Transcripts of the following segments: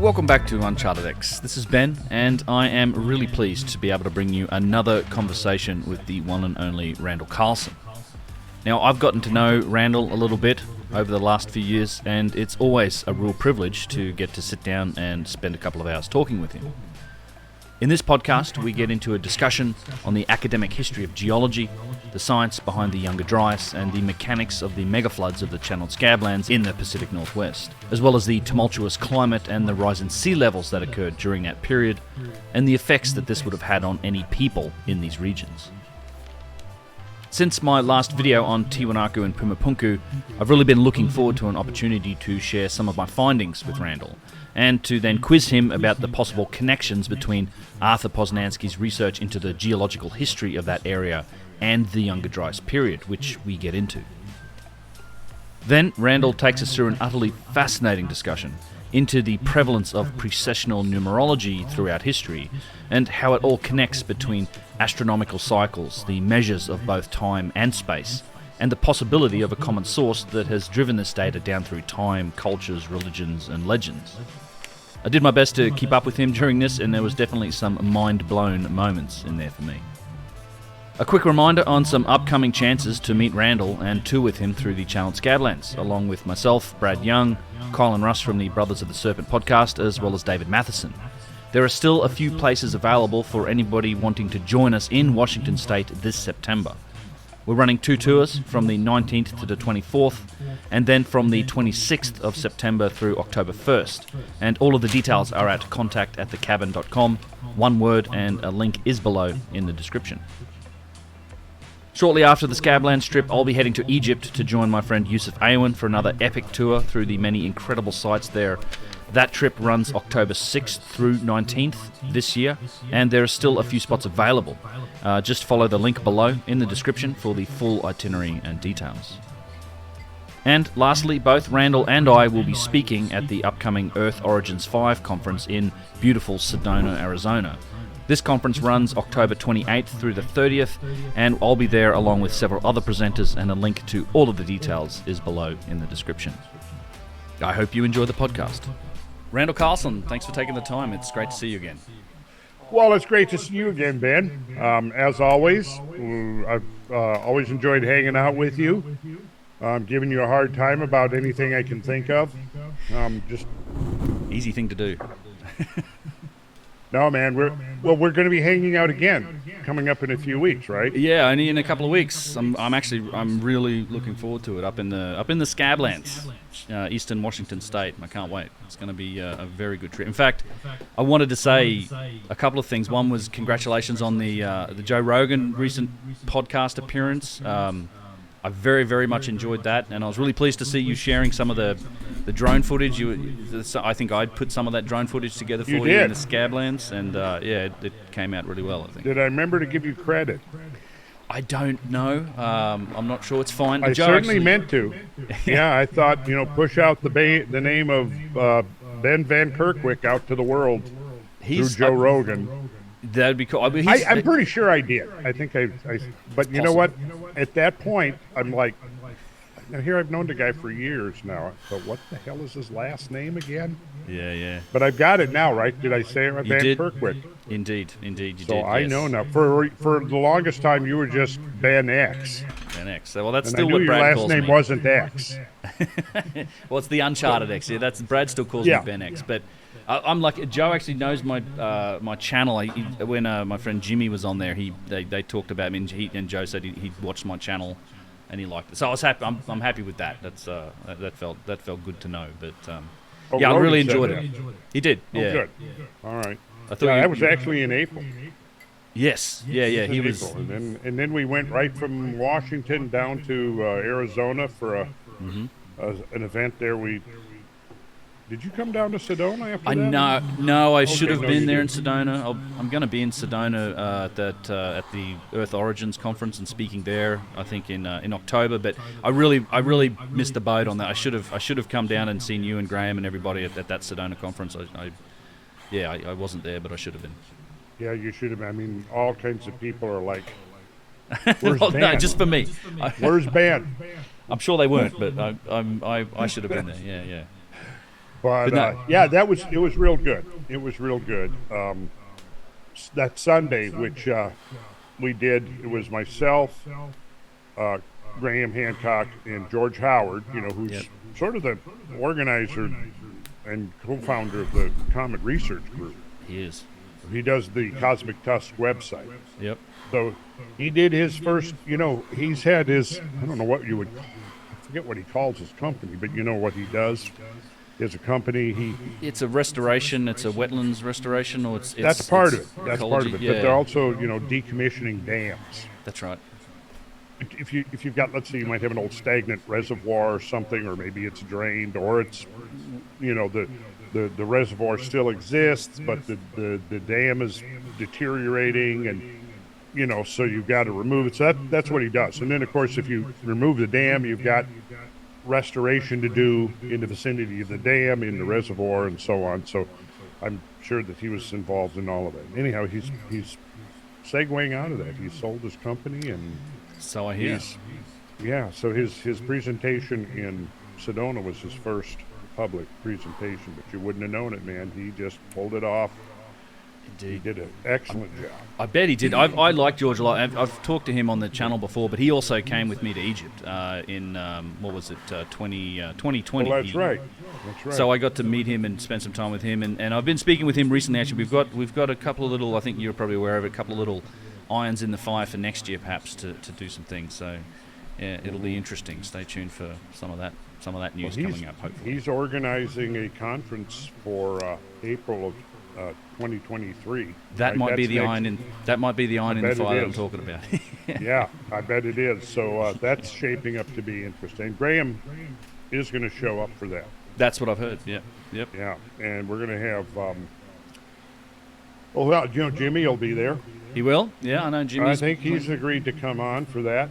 Welcome back to Uncharted X. This is Ben, and I am really pleased to be able to bring you another conversation with the one and only Randall Carlson. Now, I've gotten to know Randall a little bit over the last few years, and it's always a real privilege to get to sit down and spend a couple of hours talking with him. In this podcast, we get into a discussion on the academic history of geology, the science behind the Younger Dryas, and the mechanics of the megafloods of the channeled scablands in the Pacific Northwest, as well as the tumultuous climate and the rise in sea levels that occurred during that period, and the effects that this would have had on any people in these regions. Since my last video on Tiwanaku and Pumapunku, I've really been looking forward to an opportunity to share some of my findings with Randall, and to then quiz him about the possible connections between Arthur Poznansky's research into the geological history of that area and the Younger Dryas period, which we get into. Then Randall takes us through an utterly fascinating discussion into the prevalence of precessional numerology throughout history, and how it all connects between astronomical cycles, the measures of both time and space, and the possibility of a common source that has driven this data down through time, cultures, religions, and legends. I did my best to keep up with him during this, and there was definitely some mind-blown moments in there for me. A quick reminder on some upcoming chances to meet Randall and tour with him through the channeled scablands, along with myself, Brad Young, Kyle and Russ from the Brothers of the Serpent podcast, as well as David Matheson. There are still a few places available for anybody wanting to join us in Washington State this September. We're running two tours from the 19th to the 24th, and then from the 26th of September through October 1st. And all of the details are at contact@thecabin.com, one word, and a link is below in the description. Shortly after the Scablands trip, I'll be heading to Egypt to join my friend Yusuf Aywan for another epic tour through the many incredible sites there. That trip runs October 6th through 19th this year, and there are still a few spots available. Just follow the link below in the description for the full itinerary and details. And lastly, both Randall and I will be speaking at the upcoming Earth Origins 5 conference in beautiful Sedona, Arizona. This conference runs October 28th through the 30th, and I'll be there along with several other presenters, and a link to all of the details is below in the description. I hope you enjoy the podcast. Randall Carlson, thanks for taking the time. It's great to see you again. Well, it's great to see you again, Ben. As always, I've always enjoyed hanging out with you. Giving you a hard time about anything I can think of. Just easy thing to do. No, man. We're going to be hanging out again coming up in a few weeks, right? Yeah, only in a couple of weeks. I'm really looking forward to it up in the Scablands, eastern Washington State. I can't wait. It's going to be a very good trip. In fact, I wanted to say a couple of things. One was congratulations on the Joe Rogan recent podcast appearance. I very, very much enjoyed that, and I was really pleased to see you sharing some of the drone footage. I think I'd put some of that drone footage together for you in the Scablands, and it came out really well, I think. Did I remember to give you credit? I don't know. I'm not sure. It's fine. I certainly meant to. Yeah, I thought, push out the name of Ben Van Kerkwyk out to the world through Joe Rogan. That'd be cool. I mean, I'm pretty sure I did. I think I but you know what? At that point, I'm like, now here I've known the guy for years now. So what the hell is his last name again? Yeah. But I've got it now, right? Did I say it right? Van Kerkwyk. Indeed, you did. So I know now. For the longest time, you were just Ben X. Ben X. Well, that's and still I knew what Brad calls me. your last name wasn't X. Well, it's the Uncharted X. Yeah, Brad still calls me Ben X, but. I'm like, Joe actually knows my my channel. When my friend Jimmy was on there, they talked about me, and Joe said he'd watched my channel and he liked it. So I was happy. I'm happy with that. That felt good to know. But I really enjoyed it. He did. Oh, yeah. Good. All right. I thought that was actually in April. Yes. Yeah. He was. And then we went right from Washington down to Arizona for an event there. Did you come down to Sedona after that? No, I should have been there in Sedona. I'm going to be in Sedona at the Earth Origins conference and speaking there. I think in October. But I really missed the boat on that. I should have come down and seen you and Graham and everybody at that Sedona conference. I wasn't there, but I should have been. Yeah, you should have been. I mean, all kinds of people are like, "Where's Ben?" No, just for me. Where's Ben? I'm sure they weren't, but I should have been there. Yeah. But no. yeah, it was real good. It was real good. That Sunday, which we did, it was myself, uh, Graham Hancock, and George Howard. Yep. Who's sort of the organizer and co-founder of the Comet Research Group. He is. He does the Cosmic Tusk website. Yep. So he did his first. He's had his. I don't know what you would. I forget what he calls his company, but you know what he does. Is a company. It's a restoration. It's a wetlands restoration, or it's That's part of it. That's ecology, part of it. yeah. But they're also decommissioning dams. That's right. If you've got, let's say, you might have an old stagnant reservoir or something, or maybe it's drained, or it's the reservoir still exists, but the dam is deteriorating, and so you've got to remove it. So that's what he does. And then, of course, if you remove the dam, you've got restoration to do in the vicinity of the dam, in the reservoir, and so on. So I'm sure that he was involved in all of that. Anyhow, he's segueing out of that. He sold his company, and So I hear. so his presentation in Sedona was his first public presentation, but you wouldn't have known it, man. He just pulled it off. He Indeed. did an excellent job. I bet he did. I like George a lot. I've talked to him on the channel before, but he also came with me to Egypt in, what was it, 2020. Well, that's right. That's right. So I got to meet him and spend some time with him, and I've been speaking with him recently. Actually, we've got a couple of little, I think you're probably aware of it, a couple of little irons in the fire for next year, perhaps to do some things. So yeah, it'll be interesting. Stay tuned for some of that news coming up. Hopefully, he's organizing a conference for April of 2023. that might be the next. iron in the bet fire it that I'm is. talking about. Yeah, I bet it is. So that's shaping up to be interesting. Graham is going to show up for that. That's what I've heard. Yep. Yeah, and we're going to have. Jimmy will be there. He will. Yeah, I know Jimmy. I think he's agreed to come on for that.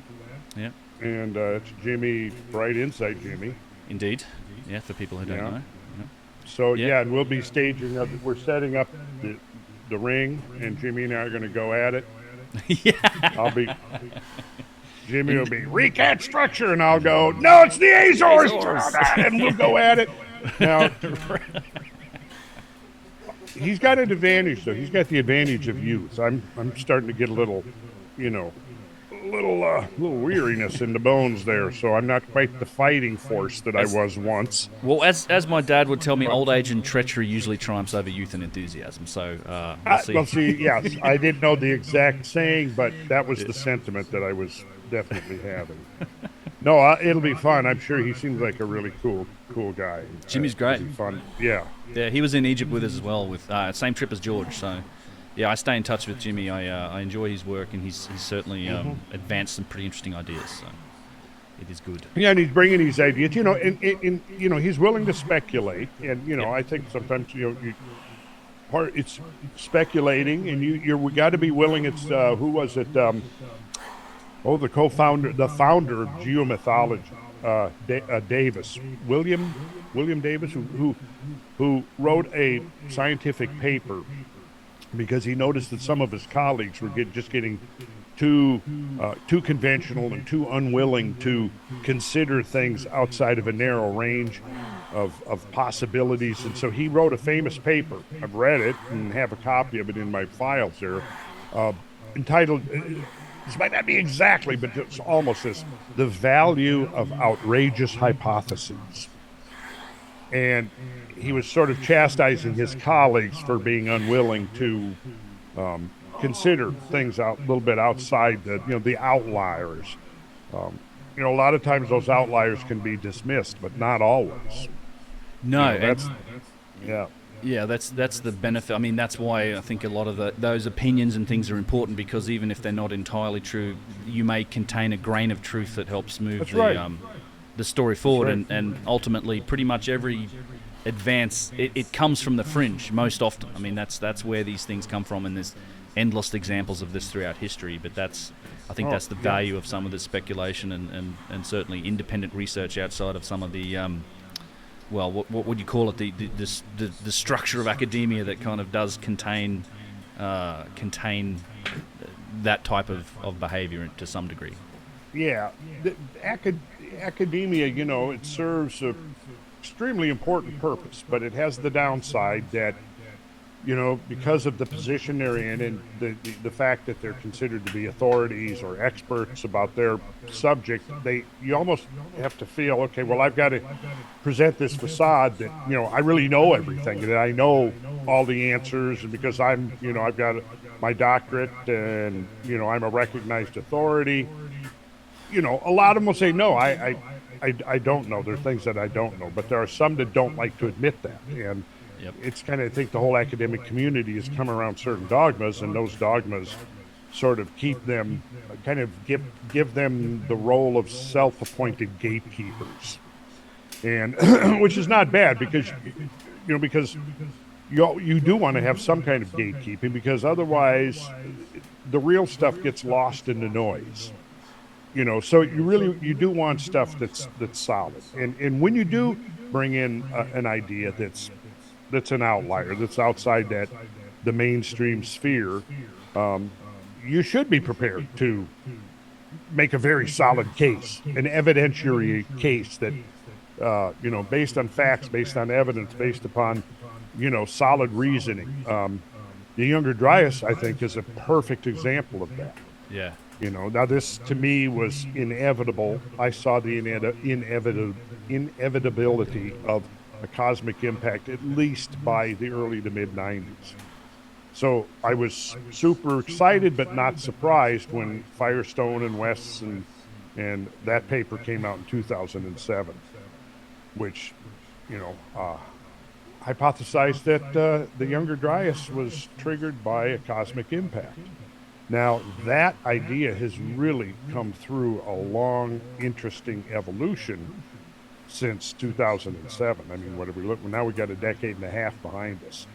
Yeah, And it's Jimmy, Bright Insight Jimmy. indeed. Yeah, for people who don't Yeah. know. So Yeah. yeah, and we'll be staging up. We're setting up the ring, and Jimmy and I are going to go at it. Yeah. Jimmy will be recap structure, and I'll go, no, it's the Azores, and we'll go at it. Now, he's got an advantage though. He's got the advantage of youth. I'm starting to get a little, little weariness in the bones there. So I'm not quite the fighting force that I was once. Well, as my dad would tell me, old age and treachery usually triumphs over youth and enthusiasm. So we'll see. Well, see, yes, I didn't know the exact saying, but that was the sentiment that I was definitely having. No, it'll be fun. I'm sure he seems like a really cool guy. Jimmy's great. It'll be fun. Yeah. Yeah, he was in Egypt with us as well, with same trip as George. So, yeah, I stay in touch with Jimmy. I enjoy his work, and he's certainly advanced some pretty interesting ideas. So, it is good. Yeah, and he's bringing these ideas. And he's willing to speculate, and I think sometimes it's speculating, and we got to be willing. It's who was it? The founder of geomythology, Davis, William Davis, who wrote a scientific paper because he noticed that some of his colleagues were getting too conventional and too unwilling to consider things outside of a narrow range of possibilities, and so he wrote a famous paper. I've read it and have a copy of it in my files there, entitled. This might not be exactly, but it's almost this: the value of outrageous hypotheses. And he was sort of chastising his colleagues for being unwilling to consider things a little bit outside the outliers. A lot of times those outliers can be dismissed, but not always. No, Yeah. that's the benefit. I mean, that's why I think a lot of those opinions and things are important, because even if they're not entirely true, you may contain a grain of truth that helps move the story forward. Right. And ultimately, pretty much every advance, it comes from the fringe most often. I mean, that's where these things come from, and there's endless examples of this throughout history. But I think that's the value of some of the speculation and certainly independent research outside of some of the what would you call it? The structure of academia that kind of does contain that type of behavior to some degree. Yeah, academia, it serves extremely important purpose, but it has the downside that, you know, because of the position they're in and the fact that they're considered to be authorities or experts about their subject, you almost have to feel, okay, well, I've got to present this facade that, you know, I really know everything, that I know all the answers, and because I'm, you know, I've got my doctorate and, you know, I'm a recognized authority. You know, a lot of them will say, no, I don't know. There are things that I don't know, but there are some that don't like to admit that. And Yep. it's kind of, I think the whole academic community has come around certain dogmas, and those dogmas sort of keep them, kind of give them the role of self-appointed gatekeepers. And which is not bad, because, you know, because you do want to have some kind of gatekeeping, because otherwise the real stuff gets lost in the noise. You know, so you do want stuff that's solid, and when you do bring in an idea that's an outlier, that's outside the mainstream sphere, you should be prepared to make a very solid case, an evidentiary case that, you know, based on facts, based on evidence, based upon, you know, solid reasoning. The Younger Dryas, I think, is a perfect example of that. Yeah. You know, now this to me was inevitable. I saw the inevitability of a cosmic impact at least by the early to mid 90s. So I was super excited but not surprised when Firestone and West's and that paper came out in 2007, which, you know, hypothesized that the Younger Dryas was triggered by a cosmic impact. Now, that idea has really come through a long, interesting evolution since 2007. I mean, what have we looked? Now we've got a decade and a half behind us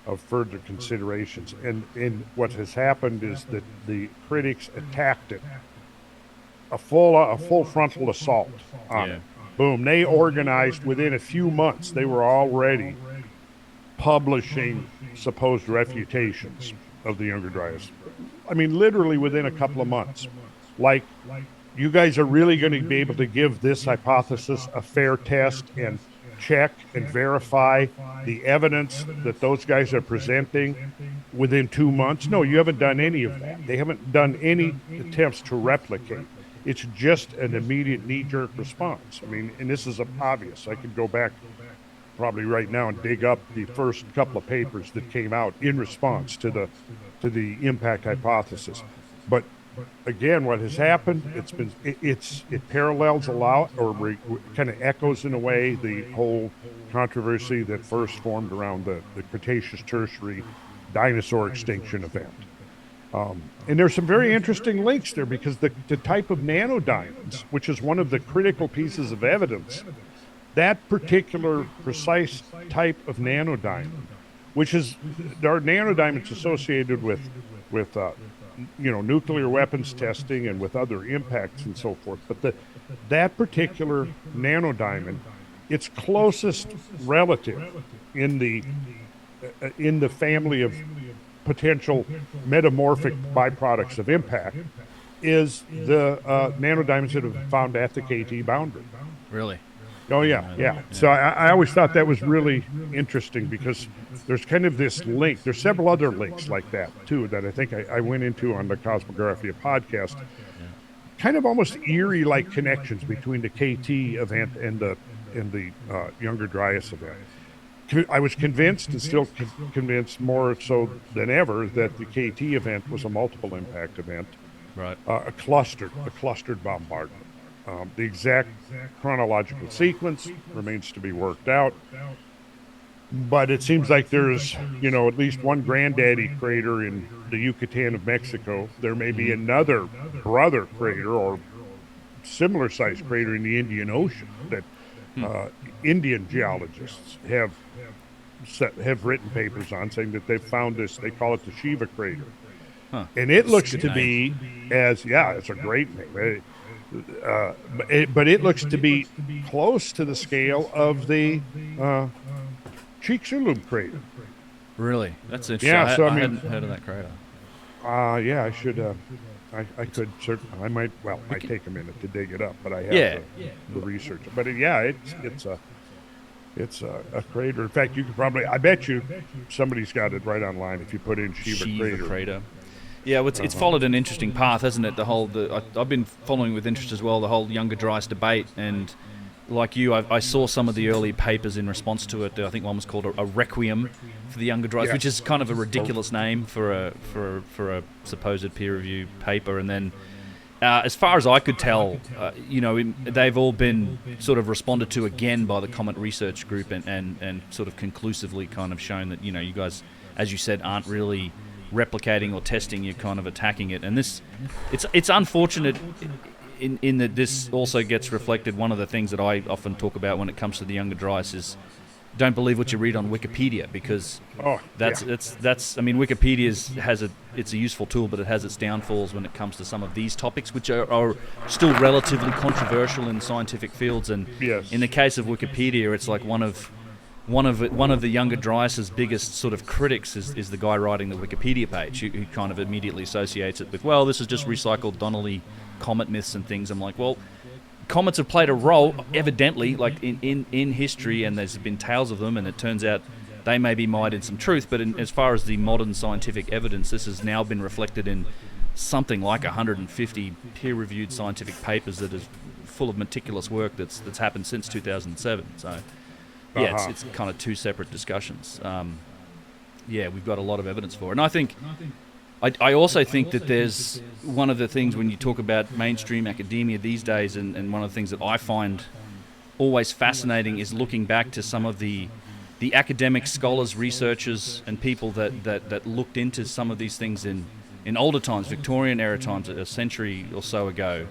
of further considerations. And what has happened is that the critics attacked it, a full frontal assault on it. Boom. They organized within a few months. They were already publishing supposed refutations of the Younger Dryas. I mean, literally within a couple of months. Like, you guys are really going to be able to give this hypothesis a fair test and check and verify the evidence that those guys are presenting within 2 months? No, you haven't done any of that. They haven't done any attempts to replicate. It's just an immediate knee-jerk response. I mean, and this is obvious. I could go back probably right now and dig up the first couple of papers that came out in response to the impact hypothesis. But again, what has happened, it parallels a lot, or kind of echoes in a way, the whole controversy that first formed around the Cretaceous Tertiary dinosaur extinction event. And there's some very interesting links there, because the type of nanodiamonds, which is one of the critical pieces of evidence, that particular precise type of nanodiamond, which is, there are nanodiamonds associated with you know, nuclear weapons testing and with other impacts and so forth. But that particular nanodiamond, its closest relative in the family of potential metamorphic byproducts of impact, is the nanodiamonds that have found at the KT boundary. Really? Oh, yeah. So I always thought that was really interesting, because there's kind of this link. There's several other links like that, too, that I think I went into on the Cosmographia podcast. Kind of almost eerie-like connections between the KT event and the Younger Dryas event. I was convinced, and still convinced more so than ever, that the KT event was a multiple impact event. Right. A clustered bombardment. The exact chronological sequence remains to be worked out, but it seems like there's, you know, at least one granddaddy crater in the Yucatan of Mexico. There may be another brother crater or similar sized crater in the Indian Ocean that Indian geologists have written papers on, saying that they've found this. They call it the Shiva crater, and it looks to be it's a great name. But it looks to be close to the scale of the Chicxulub crater. Really? That's interesting. Yeah, so I hadn't heard of that crater. Yeah, I should. I could certainly. I might. Well, it might take a minute to dig it up, but I have the research. But it's It's a crater. In fact, you could probably, I bet you somebody's got it right online if you put in Shiva Shiva crater. crater. Yeah, well, it's followed an interesting path, hasn't it? I've been following with interest as well the whole Younger Dryas debate, and like you, I saw some of the early papers in response to it. I think one was called a requiem for the Younger Dryas, Yeah. which is kind of a ridiculous name for a supposed peer review paper. And then, as far as I could tell, they've all been sort of responded to again by the Comet Research Group, and sort of conclusively kind of shown that you guys, as you said, aren't really replicating or testing. You're kind of attacking it, and it's unfortunate. In that this also gets reflected. One of the things that I often talk about when it comes to the Younger Dryas is don't believe what you read on Wikipedia, because that's I mean, Wikipedia it's a useful tool, but it has its downfalls when it comes to some of these topics, which are still relatively controversial in scientific fields. And Yes. in the case of Wikipedia, it's like one of the Younger Dryas's biggest sort of critics is the guy writing the Wikipedia page, who kind of immediately associates it with, well, this is just recycled Donnelly comet myths and things. I'm like, well, comets have played a role, evidently, like in history, and there's been tales of them, and it turns out they may be mired in some truth. But as far as the modern scientific evidence, this has now been reflected in something like 150 peer-reviewed scientific papers that is full of meticulous work that's happened since 2007. So. Yeah, it's kind of two separate discussions. We've got a lot of evidence for it. And I think, I also think that there's one of the things when you talk about mainstream academia these days, and one of the things that I find always fascinating is looking back to some of the academic scholars, researchers, and people that looked into some of these things in older times, Victorian era times, a century or so ago.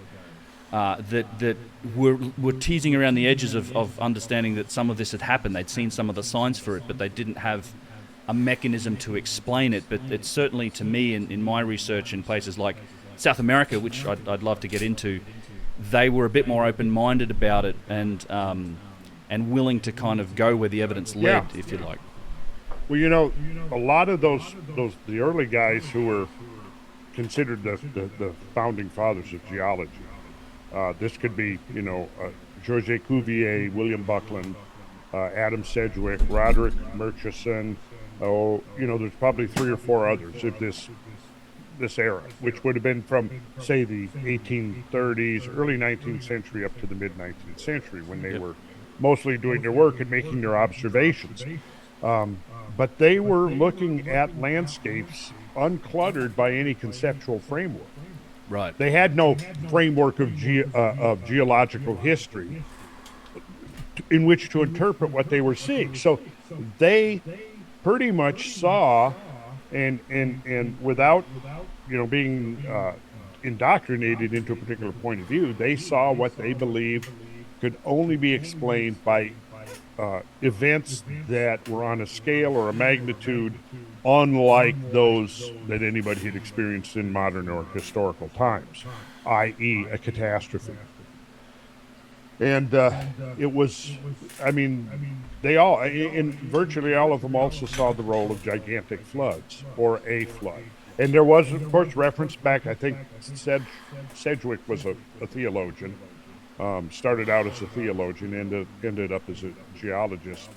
That were teasing around the edges of understanding that some of this had happened. They'd seen some of the signs for it, but they didn't have a mechanism to explain it. But it's certainly, to me, in my research in places like South America, which I'd love to get into, they were a bit more open-minded about it and willing to kind of go where the evidence led, if you like. Well, a lot of the early guys who were considered the founding fathers of geology. This could be, Georges Cuvier, William Buckland, Adam Sedgwick, Roderick Murchison. There's probably 3 or 4 others of this era, which would have been from, say, the 1830s, early 19th century up to the mid-19th century, when they were mostly doing their work and making their observations. But they were looking at landscapes uncluttered by any conceptual framework. Right. They had no framework of geological history in which to interpret what they were seeing. So they pretty much saw, and without being indoctrinated into a particular point of view, they saw what they believed could only be explained by events that were on a scale or a magnitude unlike those that anybody had experienced in modern or historical times, i.e. a catastrophe. And it was, virtually all of them also saw the role of gigantic floods or a flood. And there was, of course, reference back, I think Sedgwick was a theologian, started out as a theologian, ended up as a geologist.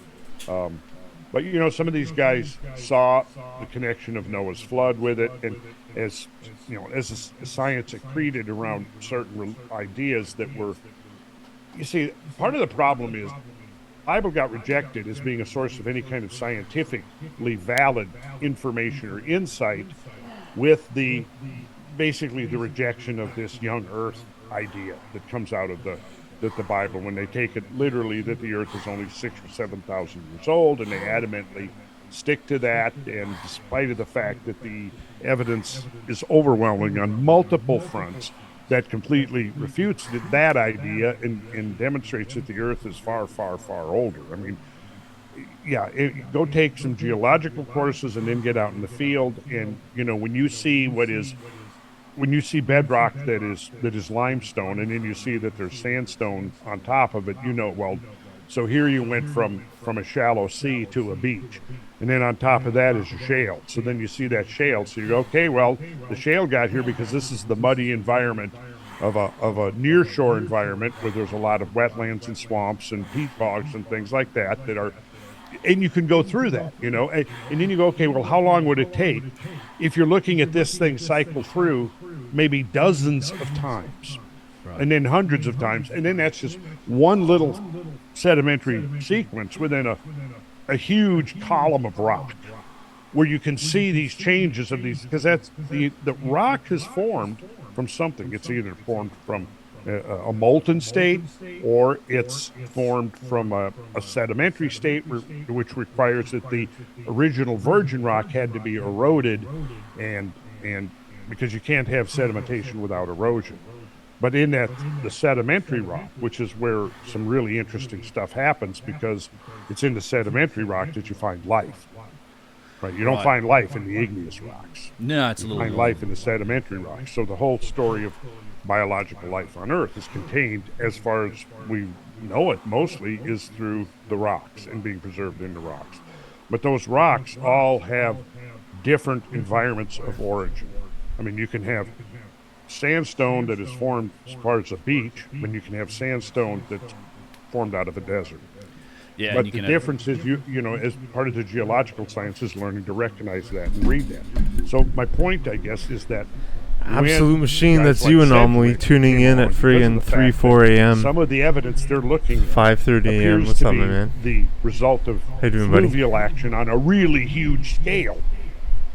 But, some of these guys saw the connection of Noah's flood with it, and as science accreted around certain ideas that were, you see, part of the problem is the Bible got rejected as being a source of any kind of scientifically valid information or insight with basically the rejection of this young earth idea that comes out of the Bible, when they take it literally that the earth is only 6,000 or 7,000 years old, and they adamantly stick to that, and despite of the fact that the evidence is overwhelming on multiple fronts that completely refutes that idea and demonstrates that the earth is far, far, far older. Go take some geological courses and then get out in the field, and when you see bedrock that is limestone, and then you see that there's sandstone on top of it, so here you went from a shallow sea to a beach, and then on top of that is a shale. So then you see that shale, so you go, okay, well, the shale got here because this is the muddy environment of a near shore environment where there's a lot of wetlands and swamps and peat bogs and things like that that are, and you can go through that, and then you go, okay, well, how long would it take if you're looking at this thing cycle through maybe dozens of times, and then hundreds of times, and then that's just one little sedimentary sequence within a huge column of rock, where you can see these changes of these, because that's the rock has formed from something. It's either formed from a molten state, or it's formed from a sedimentary state, which requires that the original virgin rock had to be eroded, and because you can't have sedimentation without erosion. But in the sedimentary rock, which is where some really interesting stuff happens, because it's in the sedimentary rock that you find life. Right, you don't find life in the igneous rocks. No, it's a little. You find life in the sedimentary rocks. So the whole story of biological life on Earth is contained, as far as we know it, mostly is through the rocks and being preserved in the rocks. But those rocks all have different environments of origin. I mean, you can have sandstone that is formed as far as a beach, and you can have sandstone that's formed out of a desert. Yeah, but the difference is, you know, as part of the geological sciences, learning to recognize that and read that. So my point, I guess, is that Absolute Machine, that's you, Anomaly, tuning in at friggin' 4 a.m. Some of the evidence they're looking at 5:30 a.m. What's up, my man? The result of fluvial action on a really huge scale,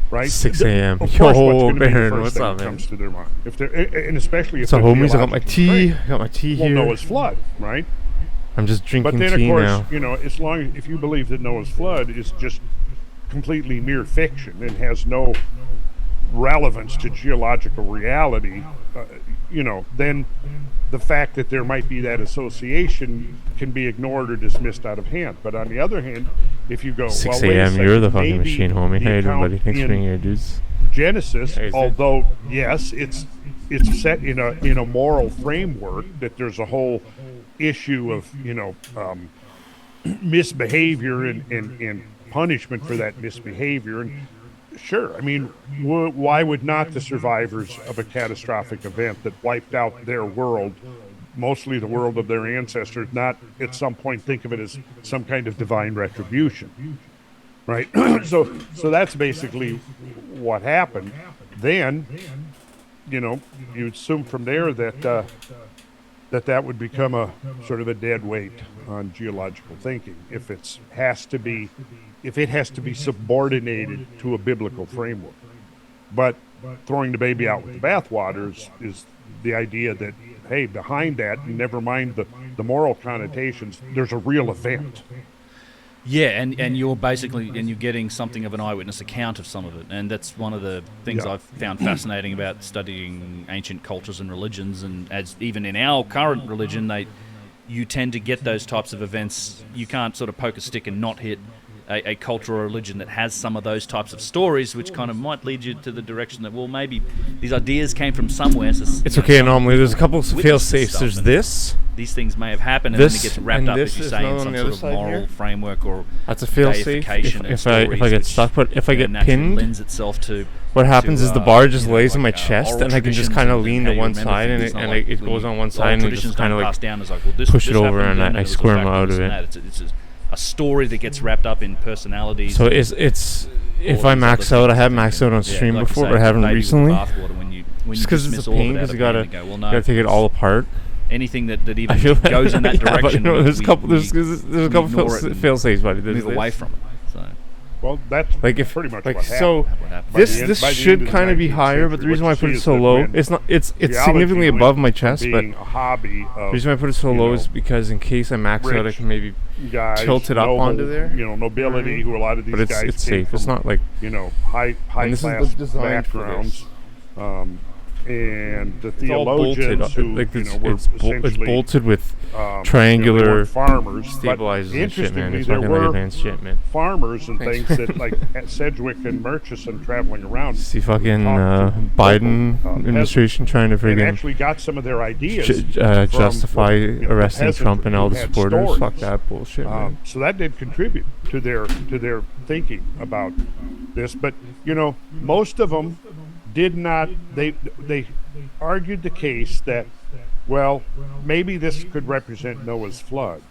right? 6 a.m. Yo, Baron, what's up, man? Comes to their mind. If they're, and especially if so, homies, I got my tea. I got my tea here. Well, Noah's flood, right? I'm just drinking tea now. But then, of course, you know, as long as if you believe that Noah's flood is just completely mere fiction and has no relevance to geological reality, you know, then the fact that there might be that association can be ignored or dismissed out of hand. But on the other hand, if you go, 6 well, a.m., you're the fucking machine, homie. Hey, everybody, thanks for being here, dudes. Genesis, although yes, it's set in a moral framework, that there's a whole issue of, you know, misbehavior and punishment for that misbehavior. And sure, I mean, why would not the survivors of a catastrophic event that wiped out their world, mostly the world of their ancestors, not at some point think of it as some kind of divine retribution, right? So that's basically what happened. Then, you know, you assume from there that that would become a sort of a dead weight on geological thinking if it has to be subordinated to a biblical framework. But throwing the baby out with the bathwater is the idea that, hey, behind that, never mind the moral connotations, there's a real event. Yeah, and you're getting something of an eyewitness account of some of it, and that's one of the things I've found fascinating about studying ancient cultures and religions. And as even in our current religion, you tend to get those types of events. You can't sort of poke a stick and not hit a culture or religion that has some of those types of stories, which kind of might lead you to the direction that, well, maybe these ideas came from somewhere. So, it's okay, Anomaly. There's a couple of fail-safes. There's this. These things may have happened, and then it gets wrapped up, as you say, in some sort of moral framework or that's a fail-safe if I get stuck. But if I get pinned, lends itself to what happens is the bar just lays in my chest, and I can just kind of lean to one side, and it goes on one side, and it just kind of like push it over, and I squirm out of it. It's a story that gets wrapped up in personalities. So it's if I max out, I have maxed out on stream before, but I haven't recently. Just because it's a pain, because you gotta take it all apart. Anything that even goes in that direction. No, there's a couple fail-safes, buddy. Move away from it. So. Well, that's like if pretty much like what so. happened. This should kind of be higher, but the reason why I put it so low, it's significantly above my chest. But a hobby of, the reason why I put it so low is because in case I max out, I can maybe tilt it up onto there. You know, nobility, who a lot of these guys. But it's safe. It's not like, you know, high class backgrounds. And the theologians who, like, you know, were it's bolted with triangular farmers, stabilizers and shit, man. It's there fucking were like advanced shit, man. Farmers and things that, like at Sedgwick and Murchison, traveling around. See fucking Biden administration trying to friggin' actually got some of their ideas justify arresting Trump and all the supporters. Stories. Fuck that bullshit, man. So that did contribute to their thinking about this, but you know, most of them did not. They argued the case that, well, maybe this could represent Noah's flood,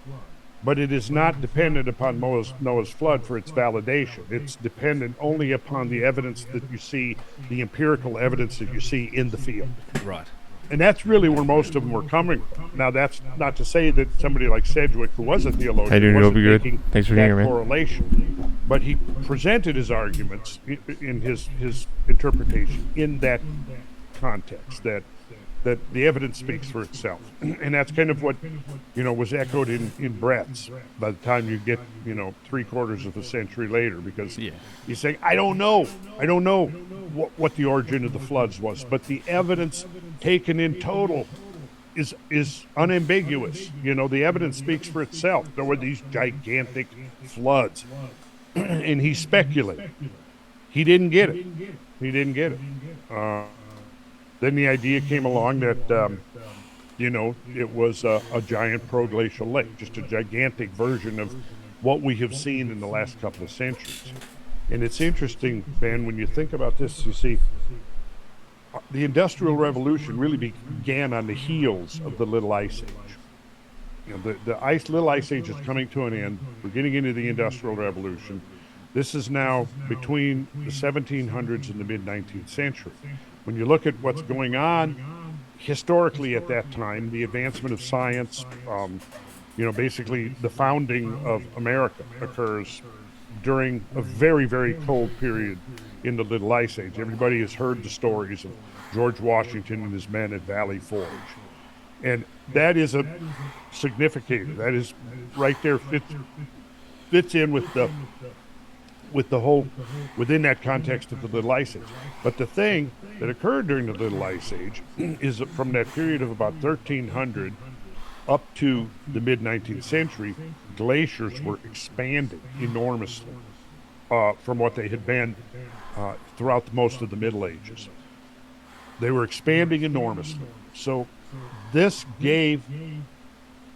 but it is not dependent upon Noah's flood for its validation. It's dependent only upon the evidence that you see, the empirical evidence that you see in the field. Right. And that's really where most of them were coming from. Now, that's not to say that somebody like Sedgwick, who was a theologian, wasn't making Thanks for that being here, man. correlation. But he presented his arguments in his interpretation in that context, that the evidence speaks for itself. And that's kind of what, was echoed in Brett's by the time you get, 3/4 of a century later, because he's saying, I don't know what the origin of the floods was, but the evidence taken in total is unambiguous. The evidence speaks for itself. There were these gigantic floods. And he speculated. He didn't get it. Then the idea came along that, it was a giant proglacial lake, just a gigantic version of what we have seen in the last couple of centuries. And it's interesting, Ben, when you think about this, you see, the Industrial Revolution really began on the heels of the Little Ice Age. The Little Ice Age is coming to an end. We're getting into the Industrial Revolution. This is now between the 1700s and the mid-19th century. When you look at what's going on historically at that time, the advancement of science, basically the founding of America occurs during a very, very cold period in the Little Ice Age. Everybody has heard the stories of George Washington and his men at Valley Forge. And that is a significator. That is right there, fits in with the whole, within that context of the Little Ice Age. But the thing that occurred during the Little Ice Age is that from that period of about 1300 up to the mid-19th century, glaciers were expanding enormously from what they had been throughout most of the Middle Ages. They were expanding enormously. So this gave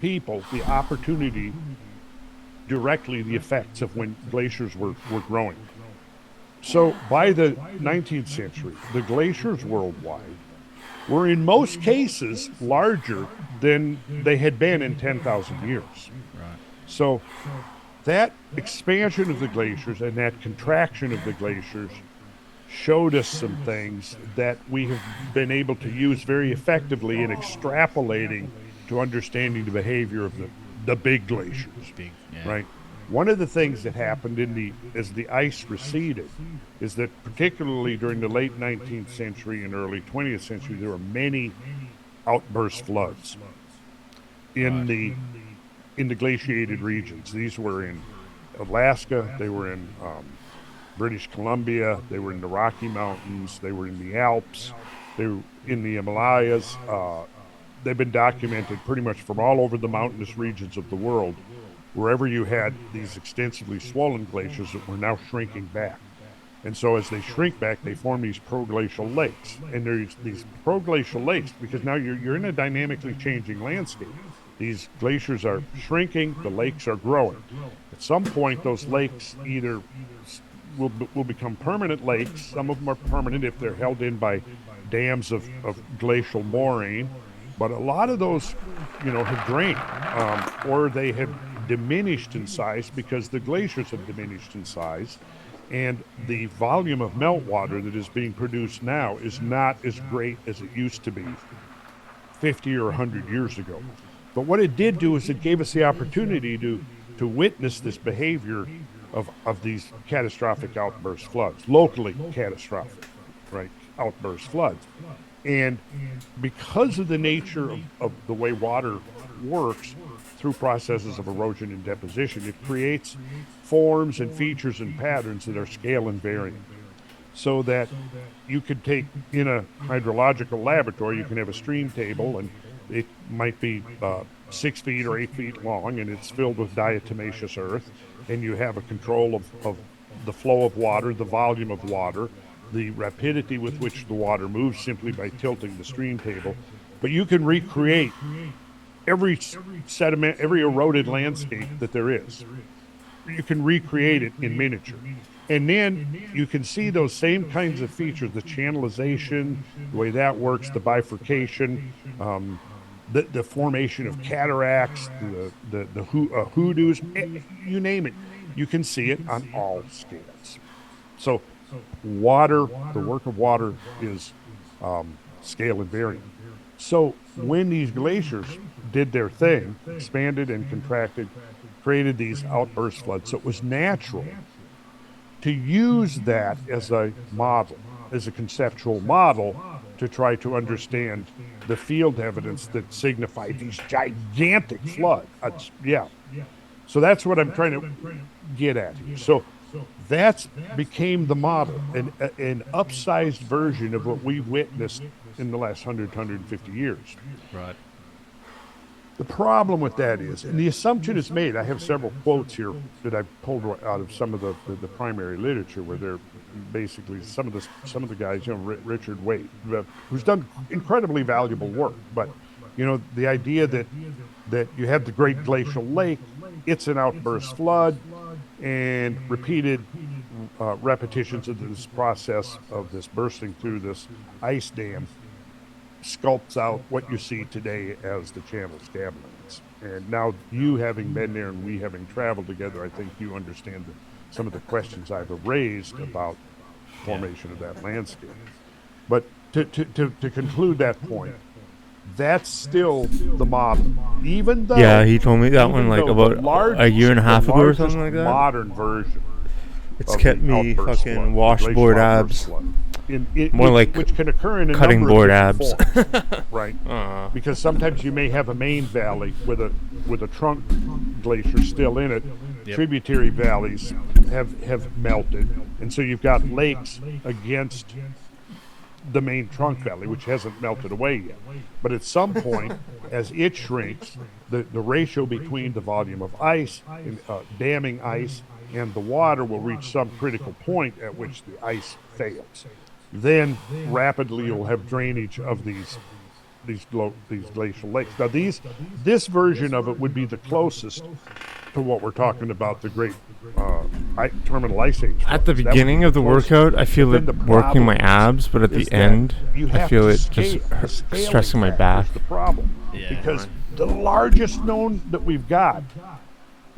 people the opportunity directly the effects of when glaciers were growing. So by the 19th century, the glaciers worldwide were in most cases larger than they had been in 10,000 years. Right. So that expansion of the glaciers and that contraction of the glaciers showed us some things that we have been able to use very effectively in extrapolating to understanding the behavior of the big glaciers. Right. One of the things that happened as the ice receded is that particularly during the late 19th century and early 20th century, there were many outburst floods in the glaciated regions. These were in Alaska, they were in British Columbia, they were in the Rocky Mountains, they were in the Alps, they were in the Himalayas. They've been documented pretty much from all over the mountainous regions of the world, wherever you had these extensively swollen glaciers that were now shrinking back. And so as they shrink back, they form these proglacial lakes. And there's these proglacial lakes because now you're in a dynamically changing landscape. These glaciers are shrinking, the lakes are growing. At some point, those lakes either will become permanent lakes. Some of them are permanent if they're held in by dams of glacial moraine. But a lot of those, have drained, or they have diminished in size because the glaciers have diminished in size, and the volume of meltwater that is being produced now is not as great as it used to be 50 or 100 years ago. But what it did do is it gave us the opportunity to witness this behavior of these catastrophic outburst floods, locally catastrophic, right, outburst floods. And because of the nature of the way water works through processes of erosion and deposition, it creates forms and features and patterns that are scale invariant. So that you could take, in a hydrological laboratory, you can have a stream table, and it might be 6 feet or 8 feet long, and it's filled with diatomaceous earth, and you have a control of the flow of water, the volume of water, the rapidity with which the water moves simply by tilting the stream table. But you can recreate every sediment, every eroded landscape that there is. you can recreate it in miniature. And then you can see those same kinds of features, the channelization, the way that works, the bifurcation, the formation of cataracts, the hoodoos, you name it. You can see it on all scales. So water, the work of water is scale invariant. So when these glaciers did their thing, expanded and contracted, created these outburst floods, so it was natural to use that as a model, as a conceptual model, to try to understand the field evidence that signified these gigantic floods. Yeah. So that's what I'm trying to get at here. So that's became the model, an upsized version of what we've witnessed in the last 150 years. Right. The problem with that is, and the assumption is made, I have several quotes here that I've pulled out of some of the primary literature, where they're basically some of the guys, Richard Waite, who's done incredibly valuable work, but the idea that you have the Great Glacial Lake, it's an outburst flood, and repeated repetitions of this process of this bursting through this ice dam sculpts out what you see today as the Channel Scablands. And now, you having been there and we having traveled together, I think you understand some of the questions I've raised about formation of that landscape. But to conclude that point, that's still the model. Even though... Yeah, he told me that one like about a year and a half ago or something like that. Modern version. It's kept me fucking washboard abs. More like which can occur in a cutting number board of abs. forms, right? Because sometimes you may have a main valley with a trunk glacier still in it. Yep. Tributary valleys have melted, and so you've got lakes against the main trunk valley, which hasn't melted away yet. But at some point, as it shrinks, the ratio between the volume of ice, and, damming ice, and the water will reach some critical point at which the ice fails. Then rapidly you'll have drainage of these glacial lakes. Now this version of it would be the closest to what we're talking about, the great terminal ice age. At the beginning of the workout, I feel it working my abs, but at the end, I feel it just stressing my back. The problem, because the largest known that we've got,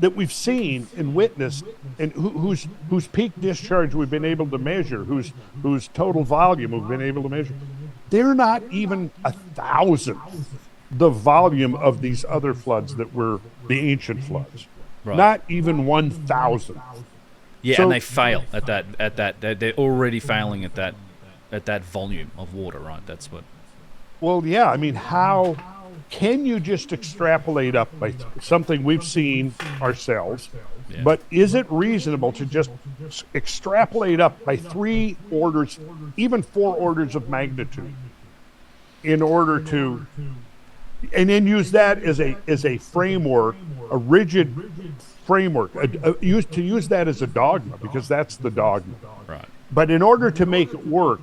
that we've seen and witnessed, and whose peak discharge we've been able to measure, whose total volume we've been able to measure, they're not even 1,000th the volume of these other floods that were the ancient floods. Right. Not even 1,000th. Yeah, so, and they fail at that. They're already failing at that volume of water, right? That's what. Well, yeah. I mean, how can you just extrapolate up by something we've seen ourselves? Yeah. But is it reasonable to just extrapolate up by 3 orders, even 4 orders of magnitude, in order to, and then use that as a framework, a rigid framework, to use that as a dogma, because that's the dogma. Right. But in order to make it work,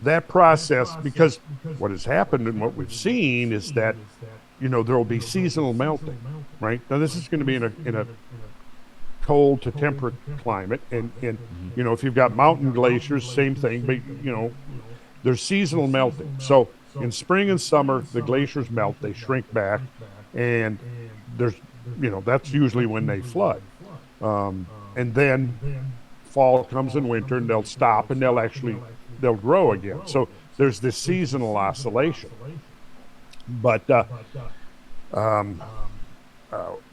that process, because what has happened and what we've seen is that, there will be seasonal melting, right? Now this is going to be in a cold to temperate climate, and if you've got mountain glaciers, same thing, but there's seasonal melting. So in spring and summer, the glaciers melt, they shrink back, and there's that's usually when they flood. And then fall comes in winter, and they'll stop, and they'll grow again. So there's this seasonal oscillation. But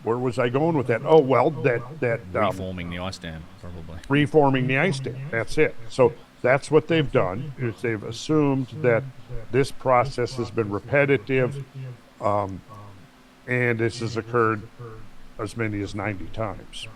where was I going with that? Oh, well, that reforming the ice dam, probably. Reforming the ice dam. That's it. So that's what they've done, is they've assumed that this process has been repetitive, and this has occurred as many as 90 times.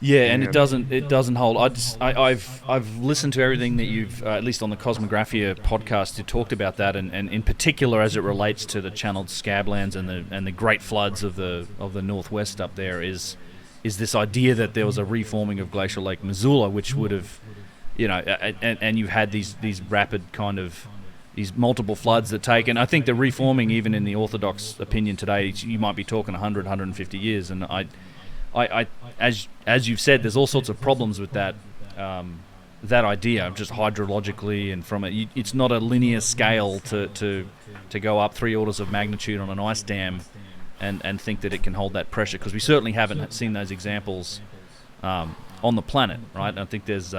Yeah, and it doesn't hold. I've listened to everything that you've, at least on the Cosmographia podcast, you talked about that, and in particular as it relates to the channeled scablands and the great floods of the northwest up there, is this idea that there was a reforming of Glacial Lake Missoula, which would have, and you've had these rapid kind of these multiple floods that take, and I think the reforming, even in the orthodox opinion today, you might be talking 100, 150 years, and I as you've said, there's all sorts of problems with that that idea of just hydrologically and from it. It's not a linear scale to go up 3 orders of magnitude on an ice dam and think that it can hold that pressure, because we certainly haven't seen those examples on the planet, right? I think there's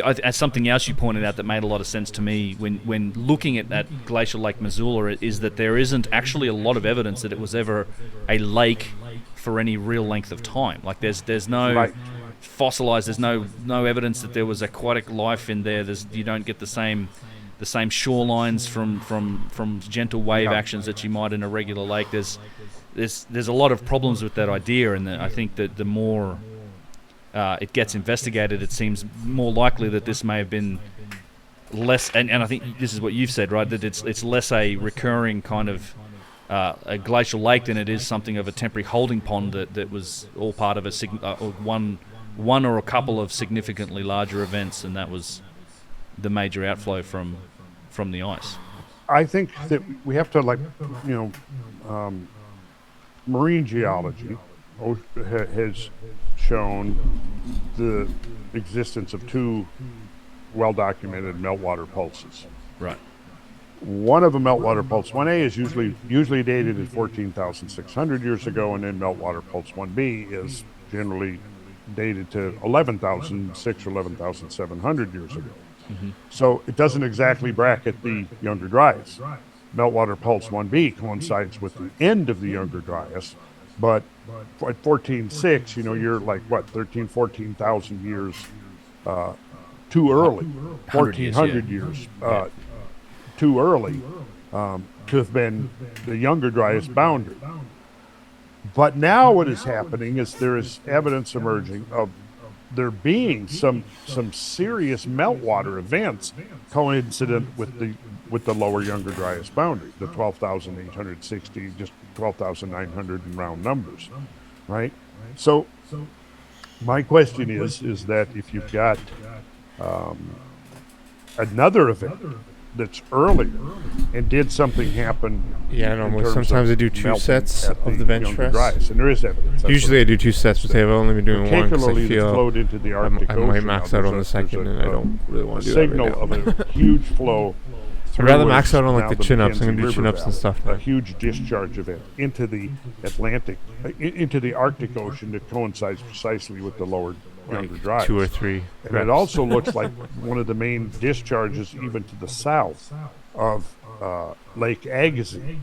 as something else you pointed out that made a lot of sense to me when looking at that glacial Lake Missoula is that there isn't actually a lot of evidence that it was ever a lake for any real length of time. Like there's no fossilized, there's no evidence that there was aquatic life in there. You don't get the same shorelines from gentle wave actions that you might in a regular lake. There's a lot of problems with that idea, and I think that the more it gets investigated, it seems more likely that this may have been less, and I think this is what you've said, right, that it's less a recurring kind of a glacial lake than it is something of a temporary holding pond that was all part of one or a couple of significantly larger events, and that was the major outflow from the ice. I think that we have to, marine geology has shown the existence of 2 well-documented meltwater pulses. Right. One of a meltwater pulse 1A is usually dated at 14,600 years ago, and then meltwater pulse 1B is generally dated to 11,600 or 11,700 years ago. Mm-hmm. So it doesn't exactly bracket the Younger Dryas. Meltwater pulse 1B coincides with the end of the Younger Dryas, but at 14.6, you're like, 14,000 years too early, 1,400 years too early to have been the Younger Dryas boundary. But now what is happening is there is evidence emerging of there being some serious meltwater events coincident with the lower Younger Dryas boundary, the 12,860, just 12,900 in round numbers, right? So my question is that if you've got another event that's earlier, and did something happen? Yeah, normally sometimes I do 2 sets of the bench press. Dryas, and there is evidence. Usually I do 2 sets, but I've only been doing one because I feel flowed into the Arctic I might max out on the second, and I don't really want to do that right now. Signal of a huge flow. I'd rather max out on like the chin-ups. I'm going to do chin-ups and stuff now. A huge discharge event into the Atlantic, into the Arctic Ocean that coincides precisely with the lower Younger Dryas. 2 or 3. And it also looks like one of the main discharges even to the south of Lake Agassiz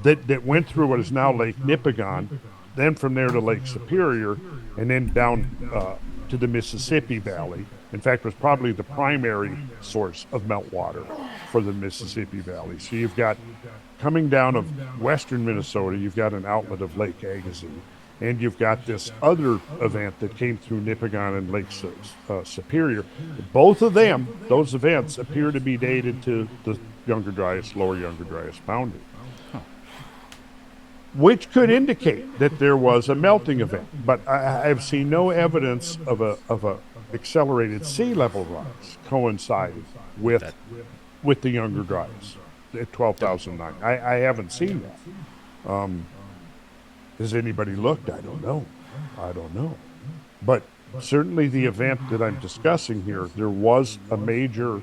that went through what is now Lake Nipigon, then from there to Lake Superior, and then down to the Mississippi Valley. In fact, was probably the primary source of meltwater for the Mississippi Valley. So you've got, coming down of western Minnesota, you've got an outlet of Lake Agassiz, and you've got this other event that came through Nipigon and Lake Superior. Both of them, those events, appear to be dated to the Younger Dryas, lower Younger Dryas boundary, which could indicate that there was a melting event. But I've seen no evidence of a accelerated sea level rise coinciding with the Younger Dryas at 12,009. I haven't seen that. Has anybody looked? I don't know. But certainly the event that I'm discussing here, there was a major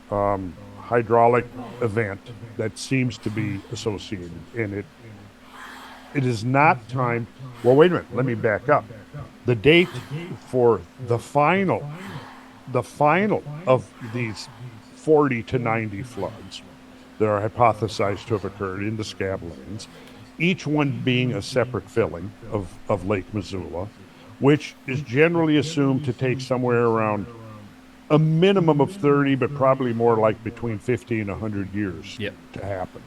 hydraulic event that seems to be associated, and it is not timed. Well, wait a minute. Let me back up. The date for the final of these 40 to 90 floods that are hypothesized to have occurred in the Scablands, each one being a separate filling of Lake Missoula, which is generally assumed to take somewhere around a minimum of 30, but probably more like between 50 and 100 years to happen.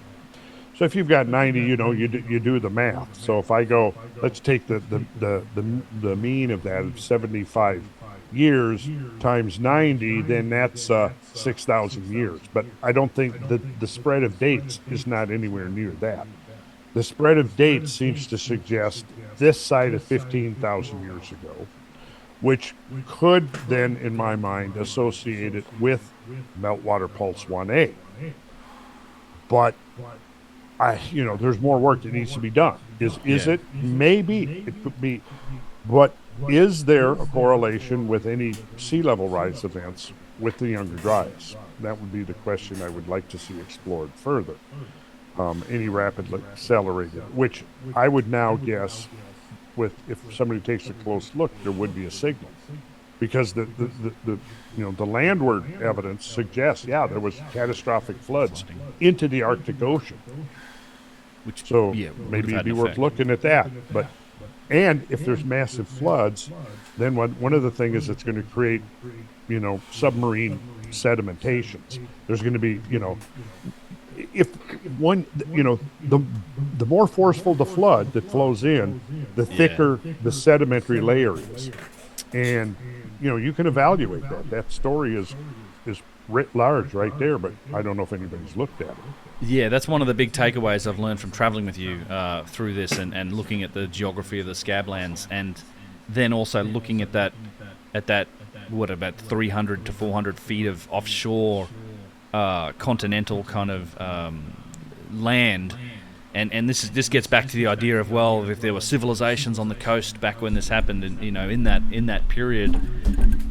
So if you've got 90, you do the math. So if I go, let's take the mean of that of 75 years times 90, then that's 6,000 years. But I don't think that the spread of dates is not anywhere near that. The spread of dates seems to suggest this side of 15,000 years ago, which could then, in my mind, associate it with meltwater pulse 1A. But there's more work that needs to be done. Is Yeah. it? Maybe it could be, but is there a correlation with any sea level rise events with the younger dryas? That would be the question I would like to see explored further. Any rapidly accelerated, which I would now guess, if somebody takes a close look, there would be a signal, because the landward evidence suggests, there was catastrophic floods into the Arctic Ocean. Which, So yeah, would maybe have had it'd be an worth effect. looking at that. And if there's massive floods, then one of the things is it's going to create, submarine sedimentations. There's going to be, if one, the more forceful the flood that flows in, the thicker the sedimentary layer is. And, you can evaluate that. That story is writ large right there, but I don't know if anybody's looked at it. Yeah, that's one of the big takeaways I've learned from traveling with you through this and looking at the geography of the Scablands, and then also looking at that about 300 to 400 feet of offshore continental kind of land. And this gets back to the idea of, well, if there were civilizations on the coast back when this happened, and in that period,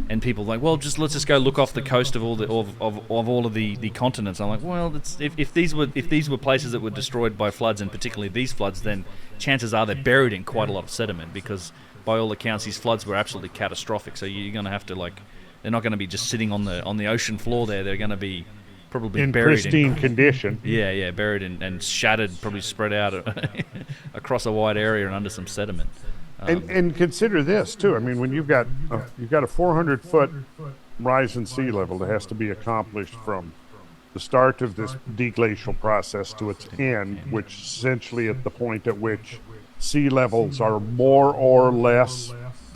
and people like, well, let's just go look off the coast of all the continents. I'm like, well, if these were places that were destroyed by floods, and particularly these floods, then chances are they're buried in quite a lot of sediment, because by all accounts these floods were absolutely catastrophic. So you're going to have to, they're not going to be just sitting on the ocean floor there. They're going to be probably in buried pristine condition. Yeah, buried and shattered, probably spread out across a wide area and under some sediment. And consider this too. I mean, when you've got a 400-foot rise in sea level that has to be accomplished from the start of this deglacial process to its end, which essentially at the point at which sea levels are more or less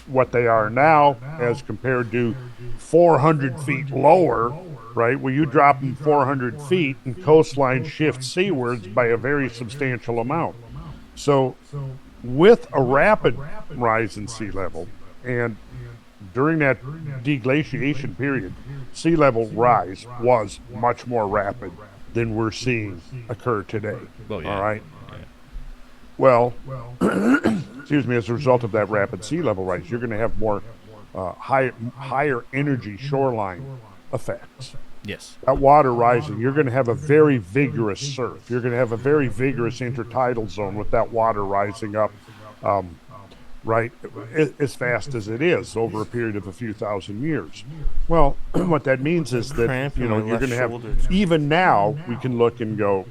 what they are now, as compared to 400 feet lower, right? Well, you drop them 400 feet and coastline shifts seawards by a very substantial amount. So with a rapid rise in sea level, and during that deglaciation period, sea level rise was much more rapid than we're seeing occur today. Well, yeah. All right. Well, excuse me, as a result of that rapid sea level rise, you're going to have more higher energy shoreline effects. Yes. That water rising, you're going to have a very vigorous surf. You're going to have a very vigorous intertidal zone with that water rising up, right, as fast as it is over a period of a few thousand years. Well, what that means is that, you're going to have, even now, we can look and go,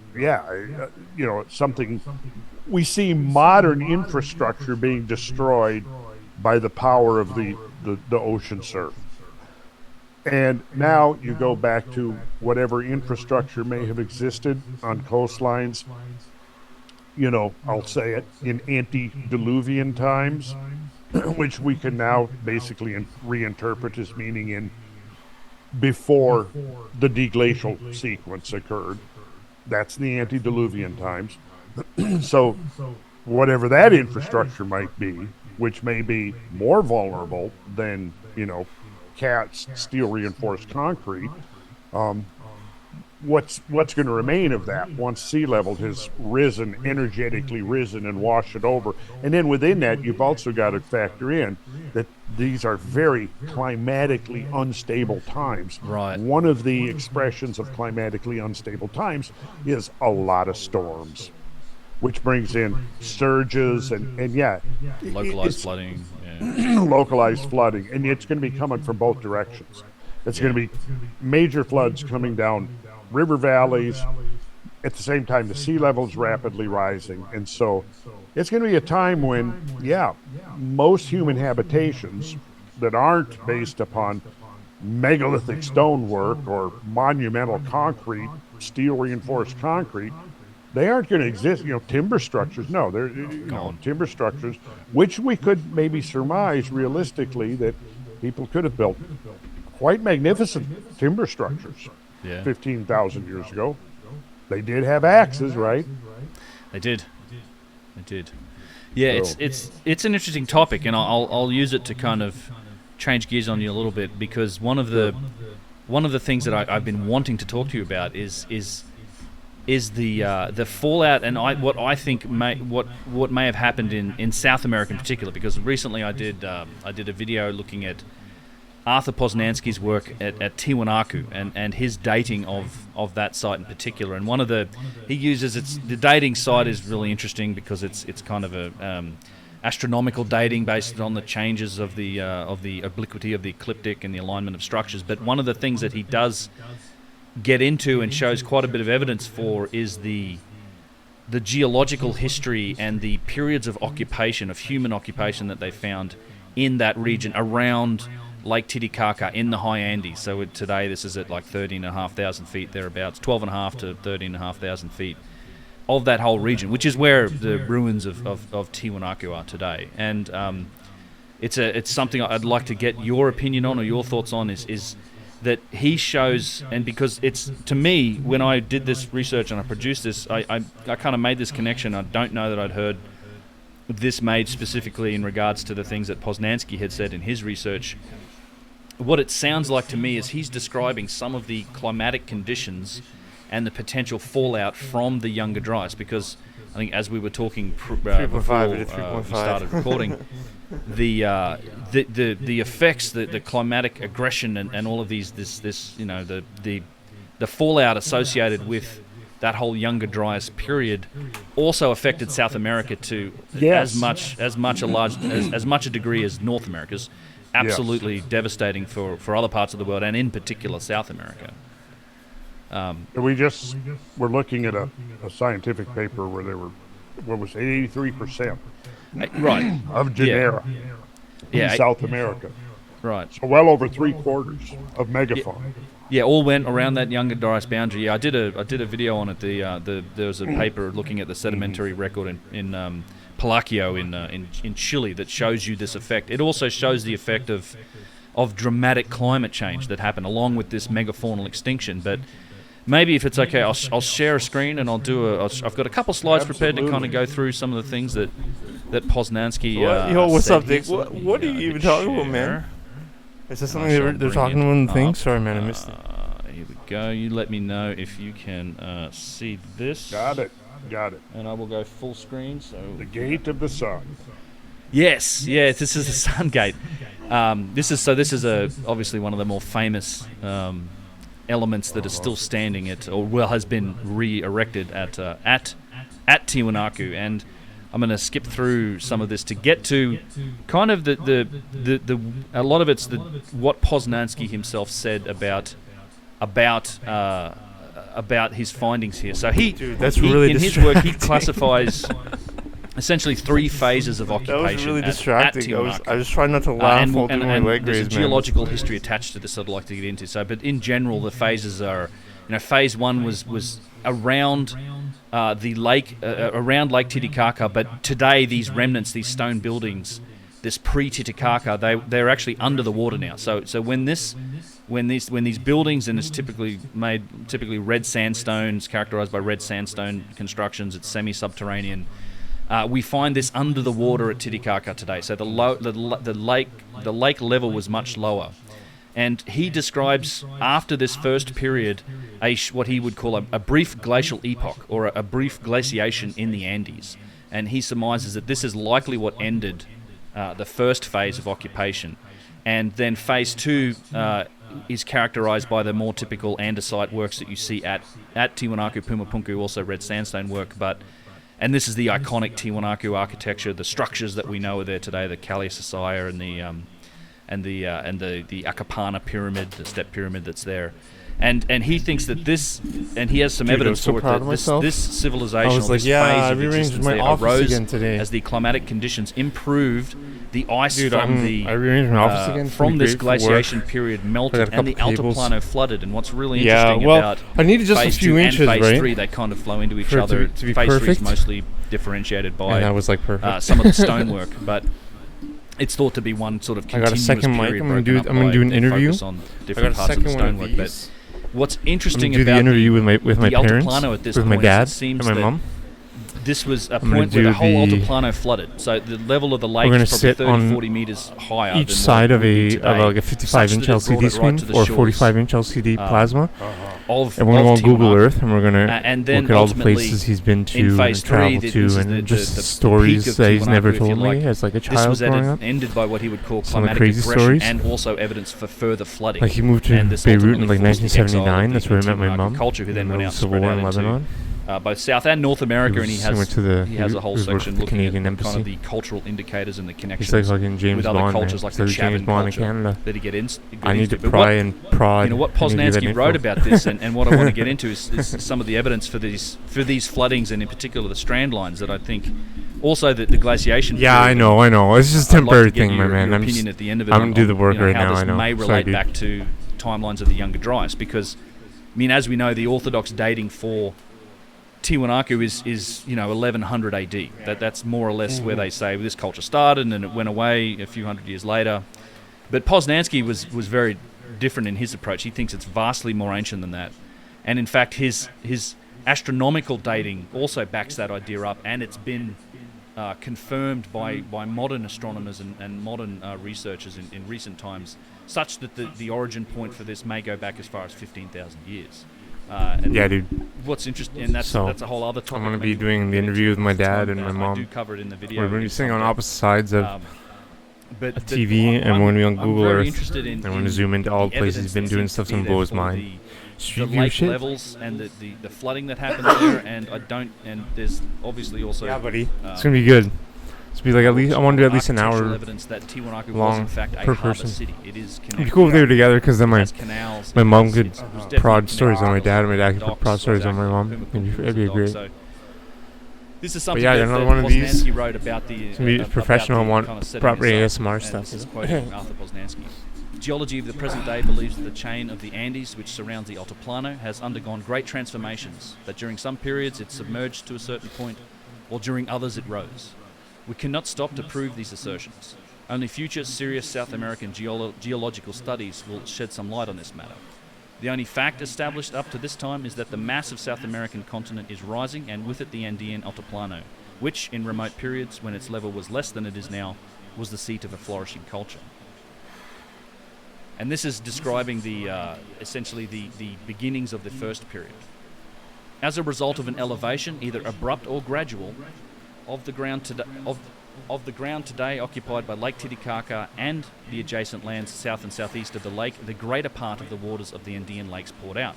something. We see modern infrastructure being destroyed by the power of the ocean surf. And now you go back to whatever infrastructure may have existed on coastlines, I'll say it, in antediluvian times, which we can now basically reinterpret as meaning in before the deglacial sequence occurred. That's the antediluvian times. So whatever that infrastructure might be, which may be more vulnerable than, cast steel reinforced concrete, what's going to remain of that once sea level has energetically risen and washed it over? And then within that, you've also got to factor in that these are very climatically unstable times. Right. One of the expressions of climatically unstable times is a lot of storms, which brings in surges and Localized flooding. Yeah. localized flooding, and it's going to be coming from both directions. It's going to be major floods coming down river valleys. At the same time, the sea level is rapidly rising, and so it's going to be a time when, most human habitations that aren't based upon megalithic stonework or monumental concrete, steel reinforced concrete, they aren't going to exist. Timber structures, no, they're timber structures, which we could maybe surmise realistically that people could have built quite magnificent timber structures 15,000 years ago. They did have axes, right? They did. Yeah, so it's an interesting topic, and I'll use it to kind of change gears on you a little bit, because one of the things that I've been wanting to talk to you about is is the fallout, and what I think what may have happened in South America in particular, because recently I did a video looking at Arthur Poznański's work at Tiwanaku and his dating of that site in particular. And one of the dating site is really interesting because it's kind of a astronomical dating based on the changes of the obliquity of the ecliptic and the alignment of structures. But one of the things that he does get into and shows quite a bit of evidence for is the geological history and the periods of occupation, of human occupation, that they found in that region around Lake Titicaca in the high Andes. So today this is at like 13,500 feet thereabouts, 12,500 to 13,500 feet of that whole region, which is where the ruins of Tiwanaku are today. And it's something I'd like to get your opinion on or your thoughts on, is that he shows, and because it's, to me, when I did this research and I produced this, I kind of made this connection. I don't know that I'd heard this made specifically in regards to the things that Poznański had said in his research. What it sounds like to me is he's describing some of the climatic conditions and the potential fallout from the Younger Dryas, because I think as we were talking before we started recording, the effects, the climatic aggression and all of these, the fallout associated with that whole Younger Dryas period also affected South America to as much a degree as North America's. Absolutely devastating for other parts of the world, and in particular South America. We're looking at a scientific paper where they were, 83% right of genera in South America. Right. So well over 3/4 of megafauna. Yeah, all went around that Younger Dryas boundary. Yeah, I did a video on it. There was a paper looking at the sedimentary record in Palacio in Chile that shows you this effect. It also shows the effect of dramatic climate change that happened along with this megafaunal extinction. But maybe if it's okay, I'll share a screen and I've got a couple slides prepared to kind of go through some of the things that Poznański. Yo, what's up, Dick? What are you even talking about, man? Is this something they're talking about in the thing? Sorry, man, I missed it. Here we go. You let me know if you can see this. Got it. And I will go full screen. So the Gate of the Sun. Yes. This is the Sun Gate. This is obviously one of the more famous elements that is still standing has been re-erected at Tiwanaku, and I'm going to skip through some of this to get to kind of the a lot of it's what Poznański himself said about his findings here. So in his work he classifies essentially 3 phases of occupation. That was really distracting. I was trying not to laugh while doing my leg raise, there's a geological history attached to this that I'd like to get into. So, but in general, the phases are, phase 1 was around the lake, around Lake Titicaca. But today, these remnants, these stone buildings, this pre-Titicaca, they're actually under the water now. So when these buildings, and it's typically red sandstones, characterized by red sandstone constructions, it's semi-subterranean. We find this under the water at Titicaca today. So the lake level was much lower, and he describes after this first period what he would call a brief glacial epoch, or a brief glaciation in the Andes, and he surmises that this is likely what ended the first phase of occupation, and then phase 2 is characterized by the more typical andesite works that you see at Tiwanaku, Pumapunku, also red sandstone work, and this is the iconic Tiwanaku architecture, the structures that we know are there today, the Kaliasasaya and the Akapana pyramid, the step pyramid that's there. And he thinks that this, and he has some evidence for it, that this civilization, this phase of existence there arose as the climatic conditions improved, the ice from this glaciation period melted, and the Altiplano flooded. And what's really interesting about I needed just phase a few 2 inches, and phase right? 3, they kind of flow into each For it other. to be Phase 3 is perfect. mostly differentiated by And that was like perfect. some of the stonework, but it's thought to be one sort of I got a continuous second mic. period. I'm gonna do an interview. On different parts of the stonework, but what's interesting do about the interview with my the parents, Altiplano at this with point my dad, is it seems and my that mom. this was a I'm gonna point where do the whole the- Altiplano flooded. So the level of the lake We're gonna is probably sit 30, on 40 meters higher Each than side what of it would be a today, like a 55-inch such that it brought LCD it right screen to the or shores. 45-inch LCD plasma, of And we're going to go on Google Tiwanaku. Earth, and we're going to And then look at all the ultimately places he's been to in and phase 3, traveled this to, is and the just peak stories of that he's Tiwanaku, never if you told like. me as like a This child was growing up. ended by what he would call Some of the climatic crazy aggression stories. and also evidence for further flooding. Like he moved to And this Beirut in ultimately like forced the exile 1979. of That's the where I met my Tiwanaku mom. culture, who in then the went middle out of and Civil spread War out in into Lebanon. both South and North America, and he has went to the he has a whole he worked section with the looking Canadian at kind of Embassy. the cultural indicators and the He's connections like fucking James with other Bond, cultures man. like He's the like James Chavin Bond in culture Canada. that he gets I need into. to But pry and prod. you know what I need to get that Poznansky wrote info. about this, and what I want to get into is some of the evidence for these floodings, and in particular the strand lines that I think also the glaciation. Yeah, I period. know. It's just a I'd like temporary to get thing, my your, man. Your I'm opinion just, at the end of it. I'm gonna do the work you know, right how now. this I know. may Sorry, relate dude. back to timelines of the Younger Dryas, because I mean, as we know, the orthodox dating for Tiwanaku is 1100 AD. That's more or less where they say this culture started and then it went away a few hundred years later. But Poznansky was very different in his approach. He thinks it's vastly more ancient than that, and in fact his astronomical dating also backs that idea up, and it's been confirmed by modern astronomers and modern researchers in recent times, such that the origin point for this may go back as far as 15,000 years. And Yeah, dude. What's interesting, and that's a whole other topic. I'm gonna be maybe doing the we'll get interview with into my some time, dad and my I mom. do cover it in the video. We're gonna be sitting on someday. opposite sides of But a TV, and we're gonna be on Google I'm very Earth. interested in, And we're gonna zoom into all the places evidence he's been that doing seems to stuff. be Some there blows for mine. the Street view lake shit. levels and the flooding that happens there, and there's obviously also Yeah, buddy. It's gonna be good. It's gonna be like at least I want to do at least an architectural hour evidence that Tiwanaku was long in fact a per harbour person. city. It is It'd connected. be cool if they were together, because then Has canals. my It mom has- could it was definitely prod stories on my connected. dad, and my dad could put Docks, prod stories on my exactly. mom. Permaculture It'd be was a great. dock, so this is But something yeah, that, another that one of these. Poznansky wrote about the It's gonna be about professional. I the want kind of setting proper this up, ASMR and stuff. This is quoting Arthur Poznansky. Geology of the present day believes that the chain of the Andes, which surrounds the Altiplano, has undergone great transformations, that during some periods it submerged to a certain point, while during others it rose. We cannot stop to prove these assertions. Only future serious South American geological studies will shed some light on this matter. The only fact established up to this time is that the mass of South American continent is rising, and with it the Andean Altiplano, which, in remote periods when its level was less than it is now, was the seat of a flourishing culture. And this is describing essentially the beginnings of the first period. As a result of an elevation, either abrupt or gradual, of the ground today occupied by Lake Titicaca and the adjacent lands south and southeast of the lake, the greater part of the waters of the Andean lakes poured out.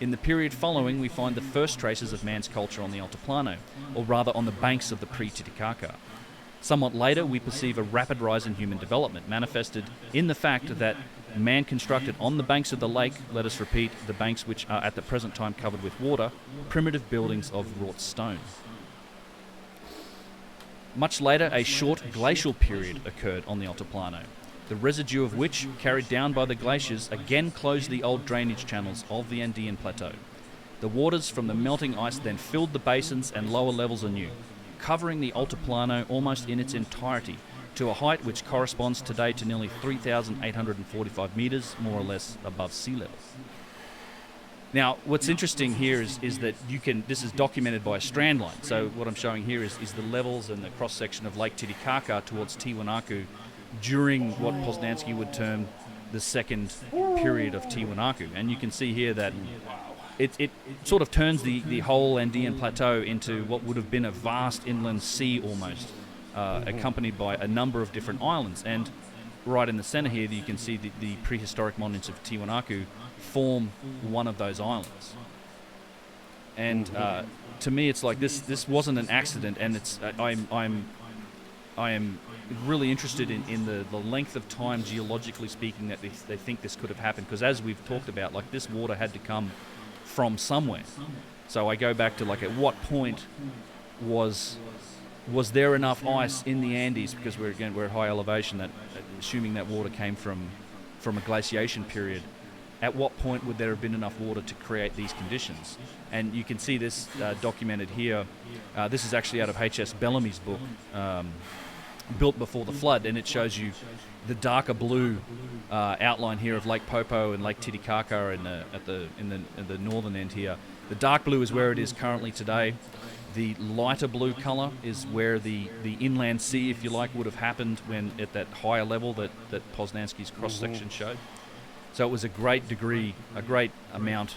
In the period following, we find the first traces of man's culture on the Altiplano, or rather on the banks of the pre-Titicaca. Somewhat later, we perceive a rapid rise in human development, manifested in the fact that man constructed on the banks of the lake, let us repeat, the banks which are at the present time covered with water, primitive buildings of wrought stone. Much later, a short glacial period occurred on the Altiplano, the residue of which, carried down by the glaciers, again closed the old drainage channels of the Andean Plateau. The waters from the melting ice then filled the basins and lower levels anew, covering the Altiplano almost in its entirety, to a height which corresponds today to nearly 3,845 metres, more or less above sea level. Now, what's interesting here is that this is documented by a strand line. So what I'm showing here is the levels and the cross-section of Lake Titicaca towards Tiwanaku during what Poznansky would term the second period of Tiwanaku. And you can see here that it sort of turns the whole Andean Plateau into what would have been a vast inland sea almost, accompanied by a number of different islands. And right in the center here, you can see the prehistoric monuments of Tiwanaku form one of those islands. And to me, it's like this wasn't an accident, and it's I am really interested in the length of time, geologically speaking, that they think this could have happened, because as we've talked about, like, this water had to come from somewhere. So I go back to, like, at what point was there enough ice in the Andes, because we're at high elevation, that assuming that water came from a glaciation period, at what point would there have been enough water to create these conditions? And you can see this documented here. This is actually out of H.S. Bellamy's book, Built Before the Flood, and it shows you the darker blue outline here of Lake Popo and Lake Titicaca in the northern end here. The dark blue is where it is currently today. The lighter blue colour is where the inland sea, if you like, would have happened when at that higher level that Poznansky's cross-section showed. So it was a great amount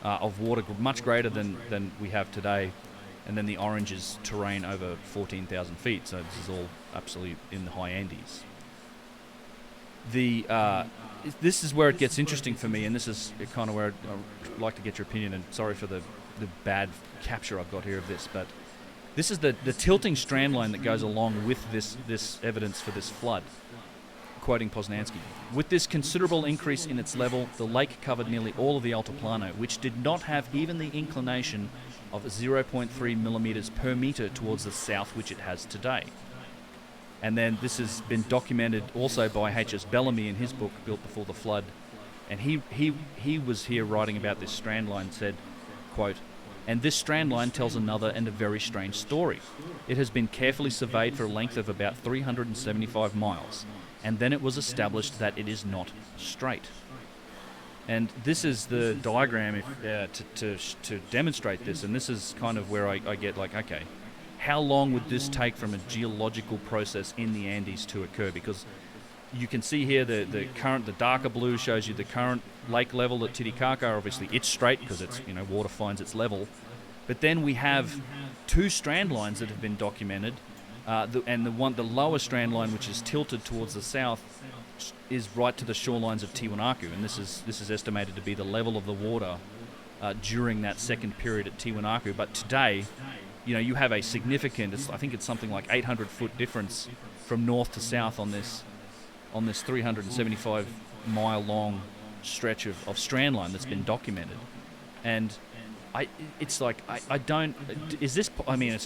of water, much greater than we have today. And then the orange is terrain over 14,000 feet, so this is all absolutely in the high Andes. This is where it gets interesting for me, and this is kind of where I'd like to get your opinion, and sorry for the bad capture I've got here of this, but this is the tilting strand line that goes along with this evidence for this flood. Quoting Poznansky, with this considerable increase in its level, the lake covered nearly all of the Altiplano, which did not have even the inclination of 0.3 millimeters per meter towards the south, which it has today. And then this has been documented also by H.S. Bellamy in his book, Built Before the Flood. And he was here writing about this strand line, said, quote, "And this strand line tells another and a very strange story. It has been carefully surveyed for a length of about 375 miles, and then it was established that it is not straight." And this is the diagram to demonstrate this, and this is kind of where I get like, okay, how long would this take from a geological process in the Andes to occur? Because you can see here the darker blue shows you the current lake level at Titicaca. Obviously it's straight because it's, water finds its level. But then we have two strand lines that have been documented, the lower strand line, which is tilted towards the south, is right to the shorelines of Tiwanaku, and this is estimated to be the level of the water during that second period at Tiwanaku. But today, you have a significant, I think it's something like 800-foot difference from north to south on this 375 mile long stretch of strand line that's been documented. And it's a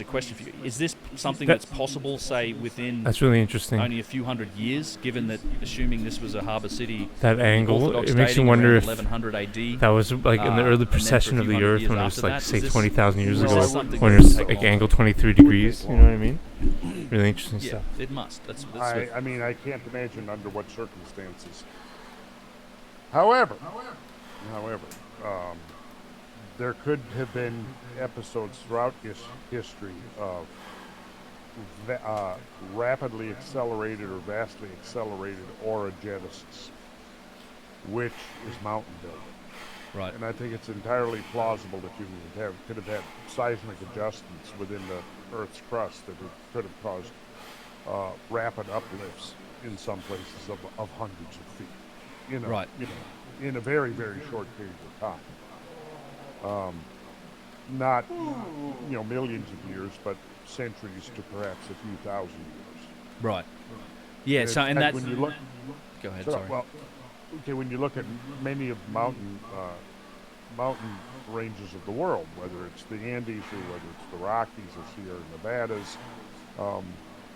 question for you. Is this something that's possible, say, within that's really interesting. Only a few hundred years, given that, assuming this was a harbor city, that angle, it makes you wonder if 1100 AD, that was like in the early precession of the Earth, when it was like, say, 20,000 years ago, when it was like angle 23 degrees. You know what I mean? Really interesting stuff. It must. That's I mean, I can't imagine under what circumstances. However, there could have been episodes throughout history of rapidly accelerated or vastly accelerated orogenesis, which is mountain building. Right. And I think it's entirely plausible that you could have had seismic adjustments within the Earth's crust that could have caused rapid uplifts in some places of hundreds of feet. Right. In a very, very short period of time. Not, millions of years, but centuries to perhaps a few thousand years. Right. Yeah. And that's when you look. Go ahead. Sorry. Well, okay. When you look at many of mountain ranges of the world, whether it's the Andes or whether it's the Rockies or Sierra Nevadas,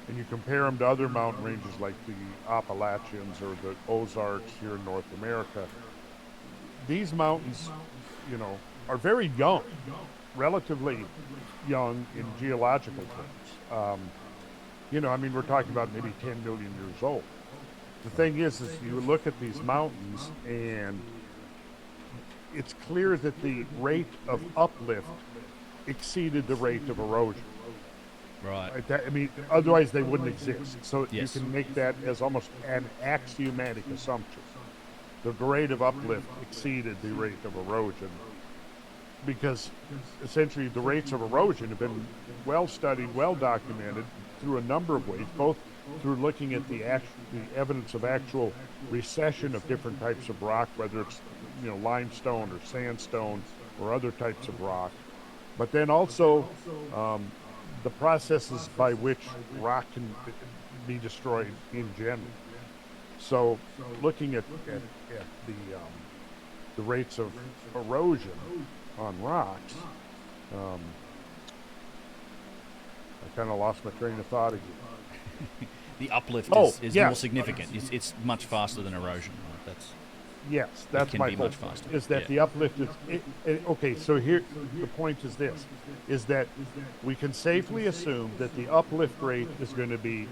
and you compare them to other mountain ranges like the Appalachians or the Ozarks here in North America, these mountains, are very young, relatively young in geological terms. We're talking about maybe 10 million years old. The thing is you look at these mountains and it's clear that the rate of uplift exceeded the rate of erosion. Right. Otherwise they wouldn't exist. So yes. You can make that as almost an axiomatic assumption. The rate of uplift exceeded the rate of erosion, because essentially the rates of erosion have been well studied, well documented through a number of ways, both through looking at the evidence of actual recession of different types of rock, whether it's limestone or sandstone or other types of rock, but then also the processes by which rock can be destroyed in general. So looking at the rates of erosion on rocks, I kind of lost my train of thought again. The uplift is more significant. It's much faster than erosion. Right? That's my point. Is that the uplift is okay? So here, the point is this: is that we can safely assume that the uplift rate is going to be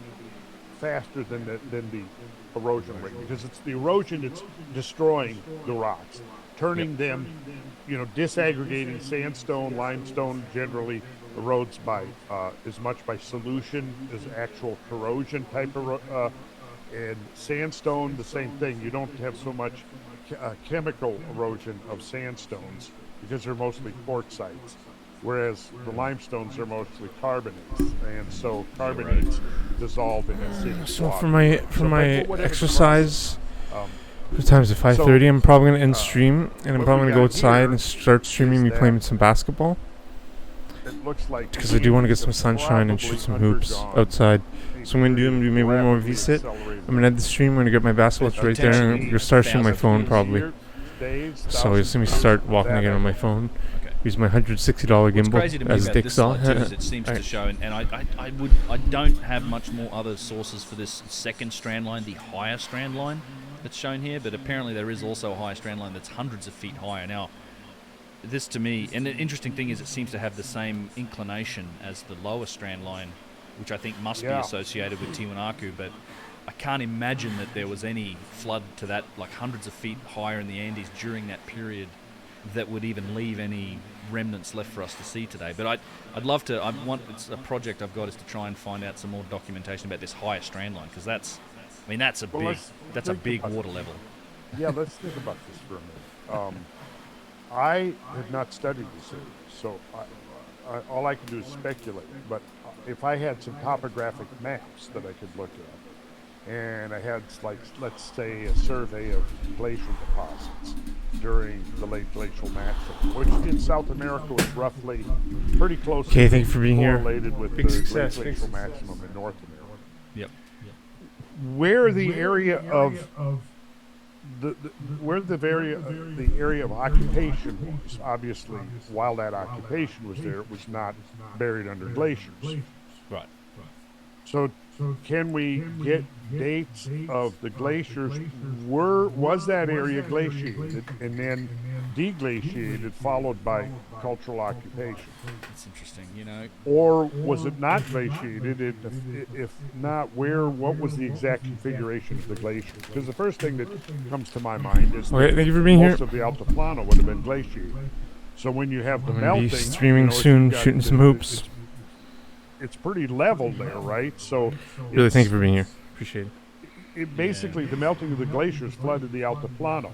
faster than the erosion rate, because it's the erosion that's destroying the rocks, turning them, disaggregating sandstone, limestone generally erodes by as much by solution as actual corrosion type of, and sandstone the same thing. You don't have so much chemical erosion of sandstones because they're mostly quartzites, whereas the limestones are mostly carbonates, and so carbonates dissolve in acidic So water. for my exercise, the time's at 5:30. I'm probably gonna end stream, and I'm probably gonna go outside and start streaming me playing some basketball. It looks like Because I do want to get some sunshine and shoot some hoops outside. So I'm going to do maybe one more V-sit. I'm going to end the stream. I'm going to get my basketball. It's right there. And I'm going to start shooting my phone probably. So you'll see me start walking again on my phone. Use my $160 gimbal as Dick saw. It seems to show, and I don't have much more other sources for this second strand line, the higher strand line that's shown here, but apparently there is also a higher strand line that's hundreds of feet higher. Now, this to me, and the interesting thing is it seems to have the same inclination as the lower strand line, which I think must be associated with Tiwanaku, but I can't imagine that there was any flood to that, like hundreds of feet higher in the Andes during that period, that would even leave any remnants left for us to see today. But I'd love to, it's a project I've got is to try and find out some more documentation about this higher strand line, because that's a big water level. Yeah, let's think about this for a minute. I have not studied this area, so all I can do is speculate. But if I had some topographic maps that I could look at, and I had, like, let's say, a survey of glacial deposits during the late glacial maximum, which in South America was roughly pretty close thank you for being here. Correlated with Big the success. late glacial maximum in North America. Yep. Where the area of the area of occupation was, obviously, while that occupation was there, it was not buried under glaciers. Right. So can we get dates of the glaciers? Was that area glaciated and then deglaciated, followed by cultural occupation? That's interesting, Or was it not glaciated? If not, what was the exact configuration of the glaciers? Because the first thing that comes to my mind is thank you for being most here. of the Altiplano would have been glaciated. So when you have the I'm going melting, to be streaming soon, shooting some hoops. It's pretty level there, right? So Really, thank you for being here. Appreciate it. Basically, the melting of the glaciers flooded the Altiplano,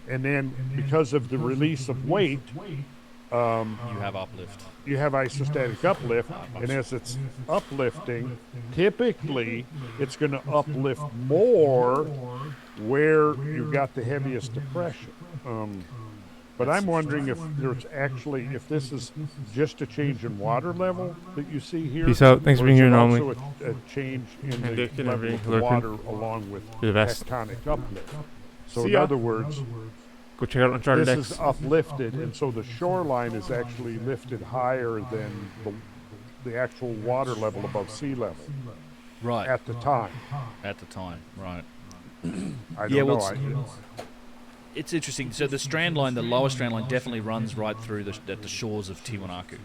and then because of the release of weight, you have uplift. You have isostatic uplift, and as it's uplifting, typically it's going to uplift more where you've got the heaviest depression. But I'm wondering if this is just a change in water level that you see here. Peace out. Thanks for being here, Anomaly. Also a change in the level of the water along with tectonic uplift. So in other words, go check out Uncharted this X. is uplifted, and so the shoreline is actually lifted higher than the actual water level above sea level. Right. At the time. Right. I don't know. It's interesting. So the strand line, the lower strand line, definitely runs right through at the shores of Tiwanaku.